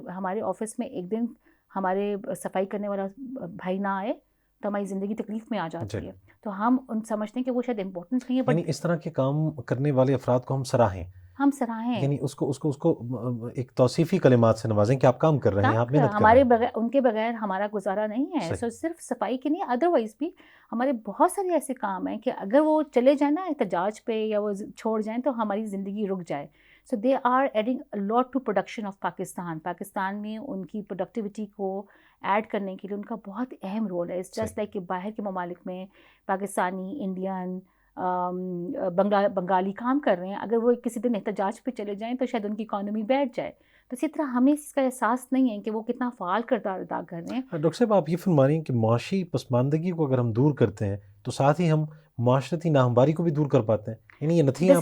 ہمارے آفس میں ایک دن ہمارے صفائی کرنے والا بھائی نہ آئے تو ہماری زندگی تکلیف میں آ جاتی ہے. تو ہم سمجھتے ہیں کہ وہ شاید امپورٹنٹ نہیں ہے،
یعنی اس طرح کے کام کرنے والے افراد کو ہم سراہیں، یعنی اس کو ایک توصیفی کلمات سے نوازیں کہ آپ کام کر رہے ہیں، آپ محنت کر رہے ہیں.
ان کے بغیر ہمارا گزارا نہیں ہے. صرف صفائی کے نہیں، ادروائز بھی ہمارے بہت سارے ایسے کام ہیں کہ اگر وہ چلے جائیں نا احتجاج پہ یا وہ چھوڑ جائیں تو ہماری زندگی رک جائے. So they are adding a lot to production of Pakistan میں ان کی پروڈکٹیوٹی کو ایڈ کرنے کے لیے ان کا بہت اہم رول ہے. اٹس جسٹ لائک کہ باہر کے ممالک میں پاکستانی، انڈین، بنگالی کام کر رہے ہیں، اگر وہ کسی دن احتجاج پہ چلے جائیں تو شاید ان کی اکانومی بیٹھ جائے. تو اسی طرح ہمیں اس کا احساس نہیں ہے کہ وہ کتنا فعال کردار ادا کر رہے ہیں.
ڈاکٹر صاحب آپ یہ فرما رہی ہیں کہ معاشی پسماندگی کو اگر ہم دور کرتے ہیں تو ساتھ ہی ہم معاشرتی ناہمواری کو بھی دور کر پاتے ہیں. یعنی یہ نتیجہ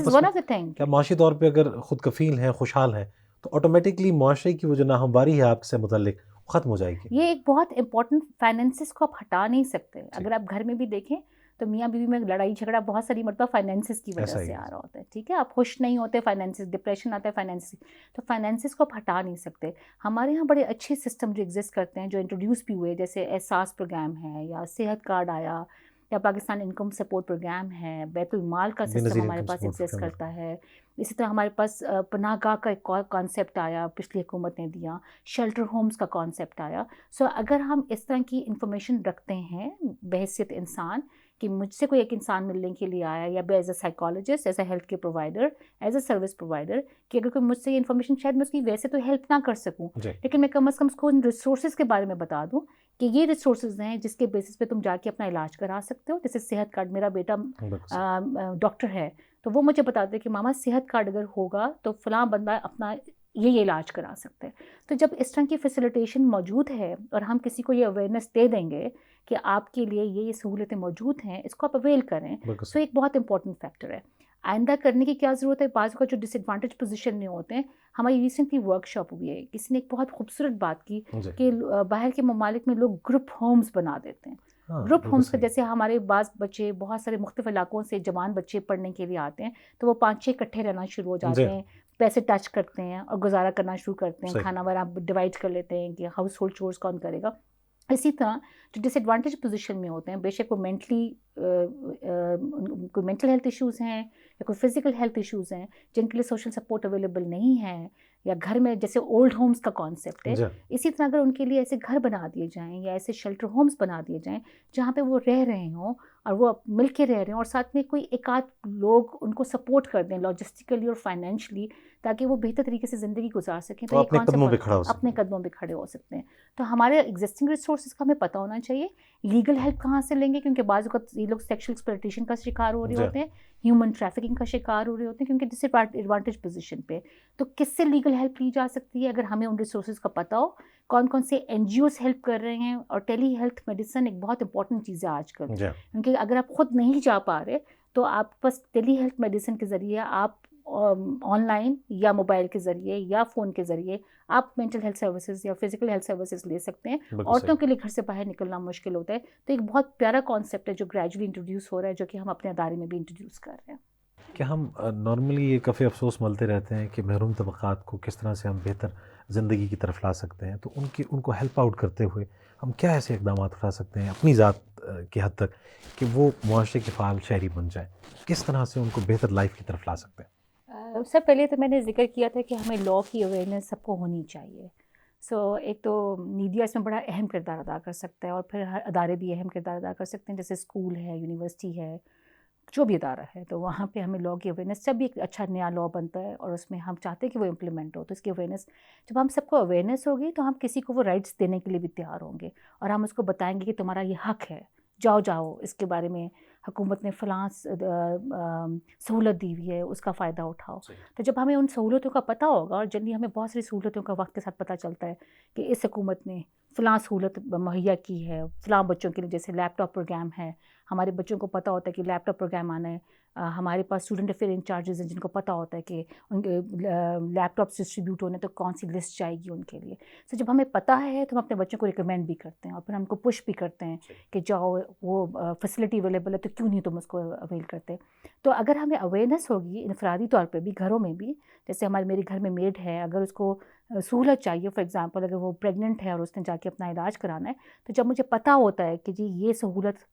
کیا معاشی طور پہ اگر خود کفیل ہیں، خوشحال ہیں، تو آٹومیٹکلی معاشرے کی وہ جو ناہمواری ہے آپ سے متعلق ختم ہو جائے گی.
یہ ایک بہت امپورٹنٹ، فائنینسز کو آپ ہٹا نہیں سکتے. اگر آپ گھر میں بھی دیکھیں تو میاں بیوی میں لڑائی جھگڑا بہت ساری مرتبہ فائنینسز کی وجہ سے آ رہا ہوتا ہے. ٹھیک ہے، آپ خوش نہیں ہوتے، فائنینسز، ڈپریشن آتا ہے فائنینسز، تو فائنینسز کو آپ ہٹا نہیں سکتے. ہمارے یہاں بڑے اچھے سسٹم جو ایگزسٹ کرتے ہیں، جو انٹروڈیوس بھی ہوئے، جیسے احساس پروگرام ہے یا صحت کارڈ آیا یا پاکستان انکم سپورٹ پروگرام ہے، بیت المال کا سسٹم ہمارے پاس ایگزسٹ کرتا ہے. اسی طرح ہمارے پاس پناہ گاہ کا ایک کانسیپٹ آیا، پچھلی حکومت نے دیا، شیلٹر ہومز کا کانسیپٹ آیا. سو اگر ہم اس طرح کی انفارمیشن رکھتے ہیں بحیثیت انسان کہ مجھ سے کوئی ایک انسان ملنے کے لیے آیا، یا as a psychologist, as a health care provider, as a service provider, کہ اگر کوئی مجھ سے یہ انفارمیشن، شاید میں اس کی ویسے تو ہیلپ نہ کر سکوں لیکن میں کم از کم اس کو ان ریسورسز کے بارے میں بتا دوں کہ یہ ریسورسز ہیں جس کے بیسس پہ تم جا کے اپنا علاج کرا سکتے ہو. جیسے صحت کارڈ، میرا بیٹا ڈاکٹر ہے تو وہ مجھے بتا دے کہ ماما صحت کارڈ اگر ہوگا تو فلاں بندہ اپنا یہ علاج کرا سکتے ہیں. تو جب اس طرح کی فیسیلیٹیشن موجود ہے اور ہم کسی کو یہ اویئرنیس دے دیں گے کہ آپ کے لیے یہ سہولتیں موجود ہیں، اس کو آپ اویل کریں، تو ایک بہت امپورٹنٹ فیکٹر ہے. آئندہ کرنے کی کیا ضرورت ہے؟ بعض کا جو ڈس ایڈوانٹیج پوزیشن میں ہوتے ہیں، ہماری ریسنٹلی ورک شاپ ہوئی ہے، کسی نے ایک بہت خوبصورت بات کی کہ باہر کے ممالک میں لوگ گروپ ہومز بنا دیتے ہیں. گروپ ہومز کا جیسے ہمارے بعض بچے بہت سارے مختلف علاقوں سے جوان بچے پڑھنے کے لیے آتے ہیں تو وہ 5-6 اکٹھے رہنا شروع ہو جاتے ہیں، پیسے ٹچ کرتے ہیں اور گزارا کرنا شروع کرتے ہیں، کھانا وغیرہ ڈیوائڈ کر لیتے ہیں کہ ہاؤس ہولڈ چورس کون کرے گا. اسی طرح جو ڈس ایڈوانٹیج پوزیشن میں ہوتے ہیں، بے شک وہ کوئی مینٹل ہیلتھ ایشوز ہیں یا کوئی فزیکل ہیلتھ ایشوز ہیں جن کے لیے سوشل سپورٹ اویلیبل نہیں ہے، یا گھر میں جیسے اولڈ ہومز کا کانسیپٹ ہے، اسی طرح اگر ان کے لیے ایسے گھر بنا دیے جائیں یا ایسے شیلٹر ہومز بنا دیے جائیں جہاں پہ وہ رہ رہے ہوں اور وہ مل کے رہ رہے ہیں اور ساتھ میں کوئی ایک آدھ لوگ ان کو سپورٹ کر دیں لاجسٹیکلی اور فائنینشلی، تاکہ وہ بہتر طریقے سے زندگی گزار سکیں، تو
اپنے
قدموں پہ کھڑے ہو سکتے ہیں. تو ہمارے ایگزسٹنگ ریسورسز کا ہمیں پتہ ہونا چاہیے. لیگل ہیلپ کہاں سے لیں گے؟ کیونکہ بعض اوقات یہ لوگ سیکشل ایکسپلائٹیشن کا شکار ہو رہے ہوتے ہیں، ہیومن ٹریفکنگ کا شکار ہو رہے ہوتے ہیں کیونکہ ڈس ایڈوانٹیج پوزیشن پہ. تو کس سے لیگل ہیلپ لی جا سکتی ہے؟ اگر ہمیں ان ریسورسز کا پتہ ہو، کون کون سے این جی اوز ہیلپ کر رہے ہیں. اور ٹیلی ہیلتھ میڈیسن ایک بہت امپورٹنٹ چیز ہے آج کل، کیونکہ اگر آپ خود نہیں جا پا رہے تو آپ بس ٹیلی ہیلتھ میڈیسن کے ذریعے آپ آن لائن یا موبائل کے ذریعے یا فون کے ذریعے آپ مینٹل ہیلتھ سروسز یا فزیکل ہیلتھ سروسز لے سکتے ہیں. عورتوں کے لیے گھر سے باہر نکلنا مشکل ہوتا ہے, تو ایک بہت پیارا کانسیپٹ ہے جو گریجولی انٹروڈیوس ہو رہا ہے, جو کہ ہم اپنے ادارے میں بھی انٹروڈیوس کر رہے ہیں.
کہ ہم نارملی یہ کافی افسوس ملتے رہتے ہیں کہ محروم طبقات کو کس طرح سے ہم بہتر زندگی کی طرف لا سکتے ہیں, تو ان کو ہیلپ آؤٹ کرتے ہوئے ہم کیا ایسے اقدامات اٹھا سکتے ہیں اپنی ذات کی حد تک کہ وہ معاشرے کے فعال شہری بن جائیں, کس طرح سے ان کو بہتر لائف کی طرف لا سکتے ہیں؟
سب پہلے تو میں نے ذکر کیا تھا کہ ہمیں لاء کی اویئرنیس سب کو ہونی چاہیے. ایک تو میڈیا اس میں بڑا اہم کردار ادا کر سکتا ہے, اور پھر ہر ادارے بھی اہم کردار ادا کر سکتے ہیں, جیسے اسکول ہے, یونیورسٹی ہے, جو بھی ادارہ ہے, تو وہاں پہ ہمیں لاء کی اویئرنیس, جب بھی ایک اچھا نیا لاء بنتا ہے اور اس میں ہم چاہتے ہیں کہ وہ امپلیمنٹ ہو, تو اس کی اویئرنیس, جب ہم سب کو اویئرنیس ہوگی تو ہم کسی کو وہ رائٹس دینے کے لیے بھی تیار ہوں گے, اور ہم اس کو بتائیں گے کہ تمہارا یہ حق ہے, جاؤ اس کے بارے میں حکومت نے فلاں سہولت دی ہوئی ہے, اس کا فائدہ اٹھاؤ. تو جب ہمیں ان سہولتوں کا پتہ ہوگا, اور جلدی ہمیں بہت ساری سہولتوں کا وقت کے ساتھ پتہ چلتا ہے کہ اس حکومت نے فلاں سہولت مہیا کی ہے فلاں بچوں کے لیے, جیسے لیپ ٹاپ پروگرام ہے, ہمارے بچوں کو پتہ ہوتا ہے کہ لیپ ٹاپ پروگرام آنا ہے, ہمارے پاس اسٹوڈنٹ افیئر انچارجز ہیں جن کو پتہ ہوتا ہے کہ ان کے لیپ ٹاپس ڈسٹریبیوٹ ہونے تو کون سی لسٹ جائے گی ان کے لیے. تو جب ہمیں پتہ ہے تو ہم اپنے بچوں کو ریکمینڈ بھی کرتے ہیں, اور پھر ہم کو پش بھی کرتے ہیں کہ جاؤ, وہ فیسلٹی اویلیبل ہے تو کیوں نہیں تم اس کو اویل کرتے. تو اگر ہمیں اویئرنیس ہوگی انفرادی طور پہ بھی, گھروں میں بھی, جیسے میرے گھر میں میڈ ہے, اگر اس کو سہولت چاہیے, فار ایگزامپل اگر وہ پریگننٹ ہے اور اس نے جا کے اپنا علاج کرانا ہے, تو جب مجھے پتہ ہوتا ہے کہ جی یہ سہولت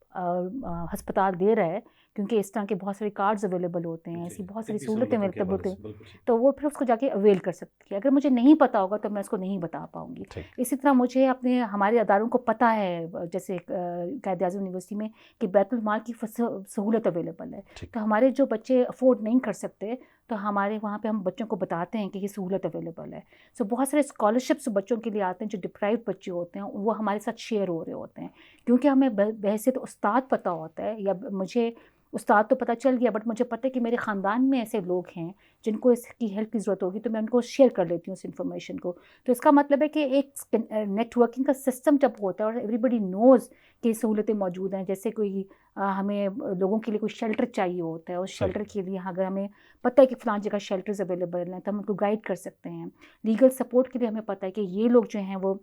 ہسپتال دے رہا ہے, کیونکہ اس طرح کے بہت سارے کارڈز اویلیبل ہوتے ہیں, ایسی بہت ساری سہولتیں اویلیبل ہوتی ہیں, تو وہ پھر اس کو جا کے اویل کر سکتی ہے. اگر مجھے نہیں پتہ ہوگا تو میں اس کو نہیں بتا پاؤں گی. اسی طرح مجھے ہمارے اداروں کو پتہ ہے, جیسے قائد اعظم یونیورسٹی میں, کہ بیت المال کی سہولت اویلیبل ہے, تو ہمارے جو بچے افورڈ نہیں کر سکتے تو ہمارے وہاں پہ ہم بچوں کو بتاتے ہیں کہ یہ سہولت اویلیبل ہے. بہت سارے اسکالرشپس بچوں کے لیے آتے ہیں جو ڈپرائیوڈ بچے ہوتے ہیں, وہ ہمارے ساتھ شیئر ہو رہے ہوتے ہیں, کیونکہ ہمیں بحیثیت استاد پتہ ہوتا ہے, یا مجھے استاد تو پتہ چل گیا, بٹ مجھے پتہ ہے کہ میرے خاندان میں ایسے لوگ ہیں جن کو اس کی ہیلپ کی ضرورت ہوگی, تو میں ان کو شیئر کر لیتی ہوں اس انفارمیشن کو. تو اس کا مطلب ہے کہ ایک نیٹ ورکنگ کا سسٹم جب ہوتا ہے اور ایوری بڈی نوز کہ سہولتیں موجود ہیں, جیسے کوئی ہمیں لوگوں کے لیے کوئی شیلٹر چاہیے ہوتا ہے, اس شیلٹر کے لیے اگر ہمیں پتہ ہے کہ فلاں جگہ شیلٹرز اویلیبل ہیں تو ہم ان کو گائیڈ کر سکتے ہیں. لیگل سپورٹ کے لیے ہمیں پتہ ہے کہ یہ لوگ جو ہیں وہ,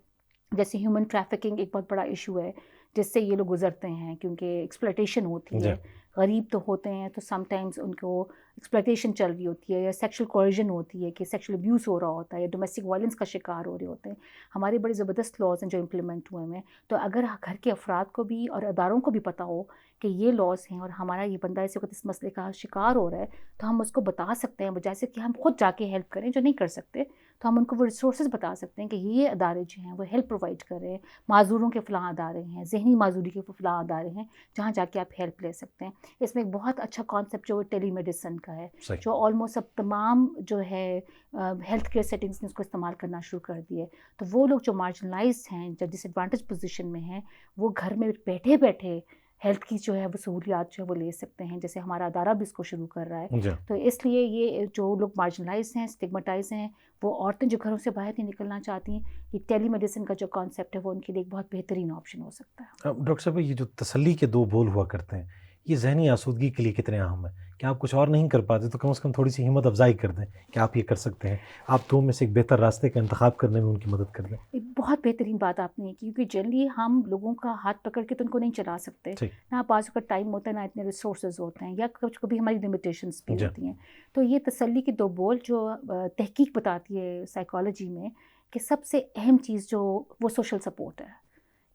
جیسے ہیومن ٹریفکنگ ایک بہت بڑا ایشو ہے جس سے یہ لوگ گزرتے ہیں, کیونکہ ایکسپلائٹیشن ہوتی ہے, غریب تو ہوتے ہیں تو سم ٹائمز ان کو ایکسپلائٹیشن چل رہی ہوتی ہے, یا سیکشل کوئرژن ہوتی ہے کہ سیکشل ابیوز ہو رہا ہوتا ہے, یا ڈومیسٹک وائلنس کا شکار ہو رہے ہوتے ہیں. ہمارے بڑے زبردست لاز ہیں جو امپلیمنٹ ہوئے ہیں, تو اگر گھر کے افراد کو بھی اور اداروں کو بھی پتہ ہو کہ یہ لاز ہیں اور ہمارا یہ بندہ اس وقت اس مسئلے کا شکار ہو رہا ہے, تو ہم اس کو بتا سکتے ہیں, بجائے سے کہ ہم خود جا کے ہیلپ کریں. جو نہیں کر سکتے تو ہم ان کو وہ ریسورسز بتا سکتے ہیں کہ یہ ادارے جو ہیں وہ ہیلپ پرووائڈ کر رہے ہیں, معذوروں کے فلاں ادارے ہیں, ذہنی معذوری کے فلاں ادارے ہیں جہاں جا کے آپ ہیلپ لے سکتے ہیں. اس میں ایک بہت اچھا کانسیپٹ جو ٹیلی میڈیسن کا ہے, جو آلموسٹ اب تمام جو ہے ہیلتھ کیئر سیٹنگس نے اس کو استعمال کرنا شروع کر دیے. تو وہ لوگ جو مارجنلائزڈ ہیں, جو ڈس ایڈوانٹیج پوزیشن میں ہیں, وہ گھر میں بیٹھے بیٹھے ہیلتھ کی جو ہے وہ سہولیات جو ہے وہ لے سکتے ہیں, جیسے ہمارا ادارہ بھی اس کو شروع کر رہا ہے. تو اس لیے یہ جو لوگ مارجنلائز ہیں, اسٹگماٹائز ہیں, وہ عورتیں جو گھروں سے باہر نہیں نکلنا چاہتی ہیں, یہ ٹیلی میڈیسن کا جو کانسیپٹ ہے وہ ان کے لیے ایک بہت بہترین آپشن ہو سکتا ہے.
ڈاکٹر صاحب, یہ جو تسلی کے دو بول ہوا کرتے ہیں, یہ ذہنی آسودگی کے لیے کتنے اہم ہے؟ کہ آپ کچھ اور نہیں کر پاتے تو کم از کم تھوڑی سی ہمت افزائی کر دیں کہ آپ یہ کر سکتے ہیں, آپ دو میں سے ایک بہتر راستے کا انتخاب کرنے میں ان کی مدد کر دیں.
ایک بہت بہترین بات آپ نے کی, کیونکہ جنرلی ہم لوگوں کا ہاتھ پکڑ کے تو ان کو نہیں چلا سکتے, نہ بعض کا ٹائم ہوتا ہے, نہ اتنے ریسورسز ہوتے ہیں, یا کچھ کبھی ہماری لمیٹیشنس بھی ہوتی ہیں. تو یہ تسلی کے دو بول جو تحقیق بتاتی ہے سائیکالوجی میں, کہ سب سے اہم چیز جو وہ سوشل سپورٹ ہے,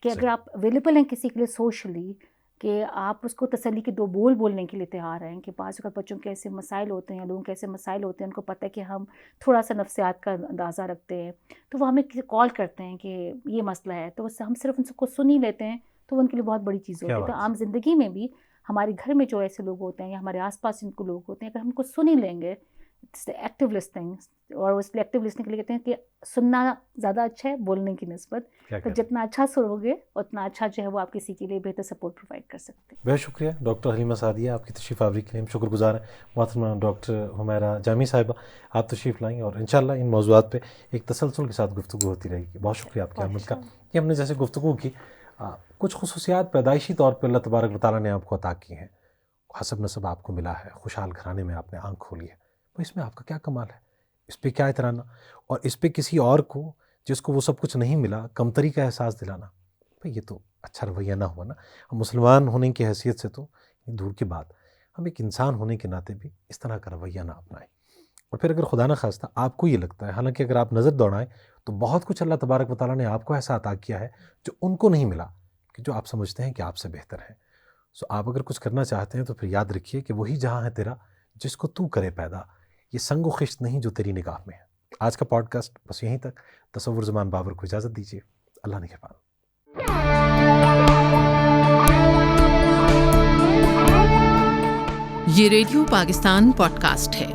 کہ اگر آپ اویلیبل ہیں کسی کے لیے سوشلی, کہ آپ اس کو تسلی کے دو بول بولنے کے لیے تیار ہیں, کہ بعض اوقات بچوں کے ایسے مسائل ہوتے ہیں, لوگوں کے ایسے مسائل ہوتے ہیں, ان کو پتہ ہے کہ ہم تھوڑا سا نفسیات کا اندازہ رکھتے ہیں, تو وہ ہمیں کال کرتے ہیں کہ یہ مسئلہ ہے, تو ہم صرف ان کو سن ہی لیتے ہیں, تو وہ ان کے لیے بہت بڑی چیز ہوتی ہے. تو عام زندگی میں بھی ہمارے گھر میں جو ایسے لوگ ہوتے ہیں, یا ہمارے آس پاس جن کو لوگ ہوتے ہیں, اگر ہم کو سن ہی لیں گے, ایکٹیو لسننگ, اور اس لیے ایکٹیو لسننگ کے لیے کہتے ہیں کہ سننا زیادہ اچھا ہے بولنے کی نسبت, تو جتنا اچھا سنو گے اتنا اچھا جو ہے وہ آپ کسی کے لیے بہتر سپورٹ پرووائڈ کر سکتے ہیں.
بہت شکریہ ڈاکٹر حلیمہ سعدیہ, آپ کی تشریف آوری کے لیے ہم شکر گزار ہیں. محترمہ ڈاکٹر حمیرہ جامی صاحبہ, آپ تشریف لائیں, اور انشاءاللہ ان موضوعات پہ ایک تسلسل کے ساتھ گفتگو ہوتی رہے گی. بہت شکریہ آپ کے عمل کا کہ ہم نے جیسے گفتگو کی, کچھ خصوصیات پیدائشی طور پہ اللہ تبارک و تعالیٰ نے آپ کو عطا کی ہیں, حسب نسب آپ کو ملا ہے، خوشحال گھرانے میں آپ نے آنکھ کھولی ہے، تو اس میں آپ کا کیا کمال ہے؟ اس پہ کیا اترانا، اور اس پہ کسی اور کو جس کو وہ سب کچھ نہیں ملا کمتری کا احساس دلانا، بھئی یہ تو اچھا رویہ نہ ہوا نا۔ ہم مسلمان ہونے کی حیثیت سے تو دور کی بات، ہم ایک انسان ہونے کے ناطے بھی اس طرح کا رویہ نہ اپنائیں۔ اور پھر اگر خدا نہ خواستہ آپ کو یہ لگتا ہے، حالانکہ اگر آپ نظر دوڑائیں تو بہت کچھ اللہ تبارک و تعالیٰ نے آپ کو ایسا عطا کیا ہے جو ان کو نہیں ملا، کہ جو آپ سمجھتے ہیں کہ آپ سے بہتر ہے۔ سو آپ اگر کچھ کرنا چاہتے ہیں تو پھر یاد رکھیے کہ وہی جہاں ہے تیرا جس کو تو کرے پیدا، یہ سنگ و خشت نہیں جو تیری نگاہ میں ہے۔ آج کا پوڈ کاسٹ بس یہیں تک۔ تصور زمان بابر کو اجازت دیجیے، اللہ نگہبان۔
یہ ریڈیو پاکستان پوڈ کاسٹ ہے۔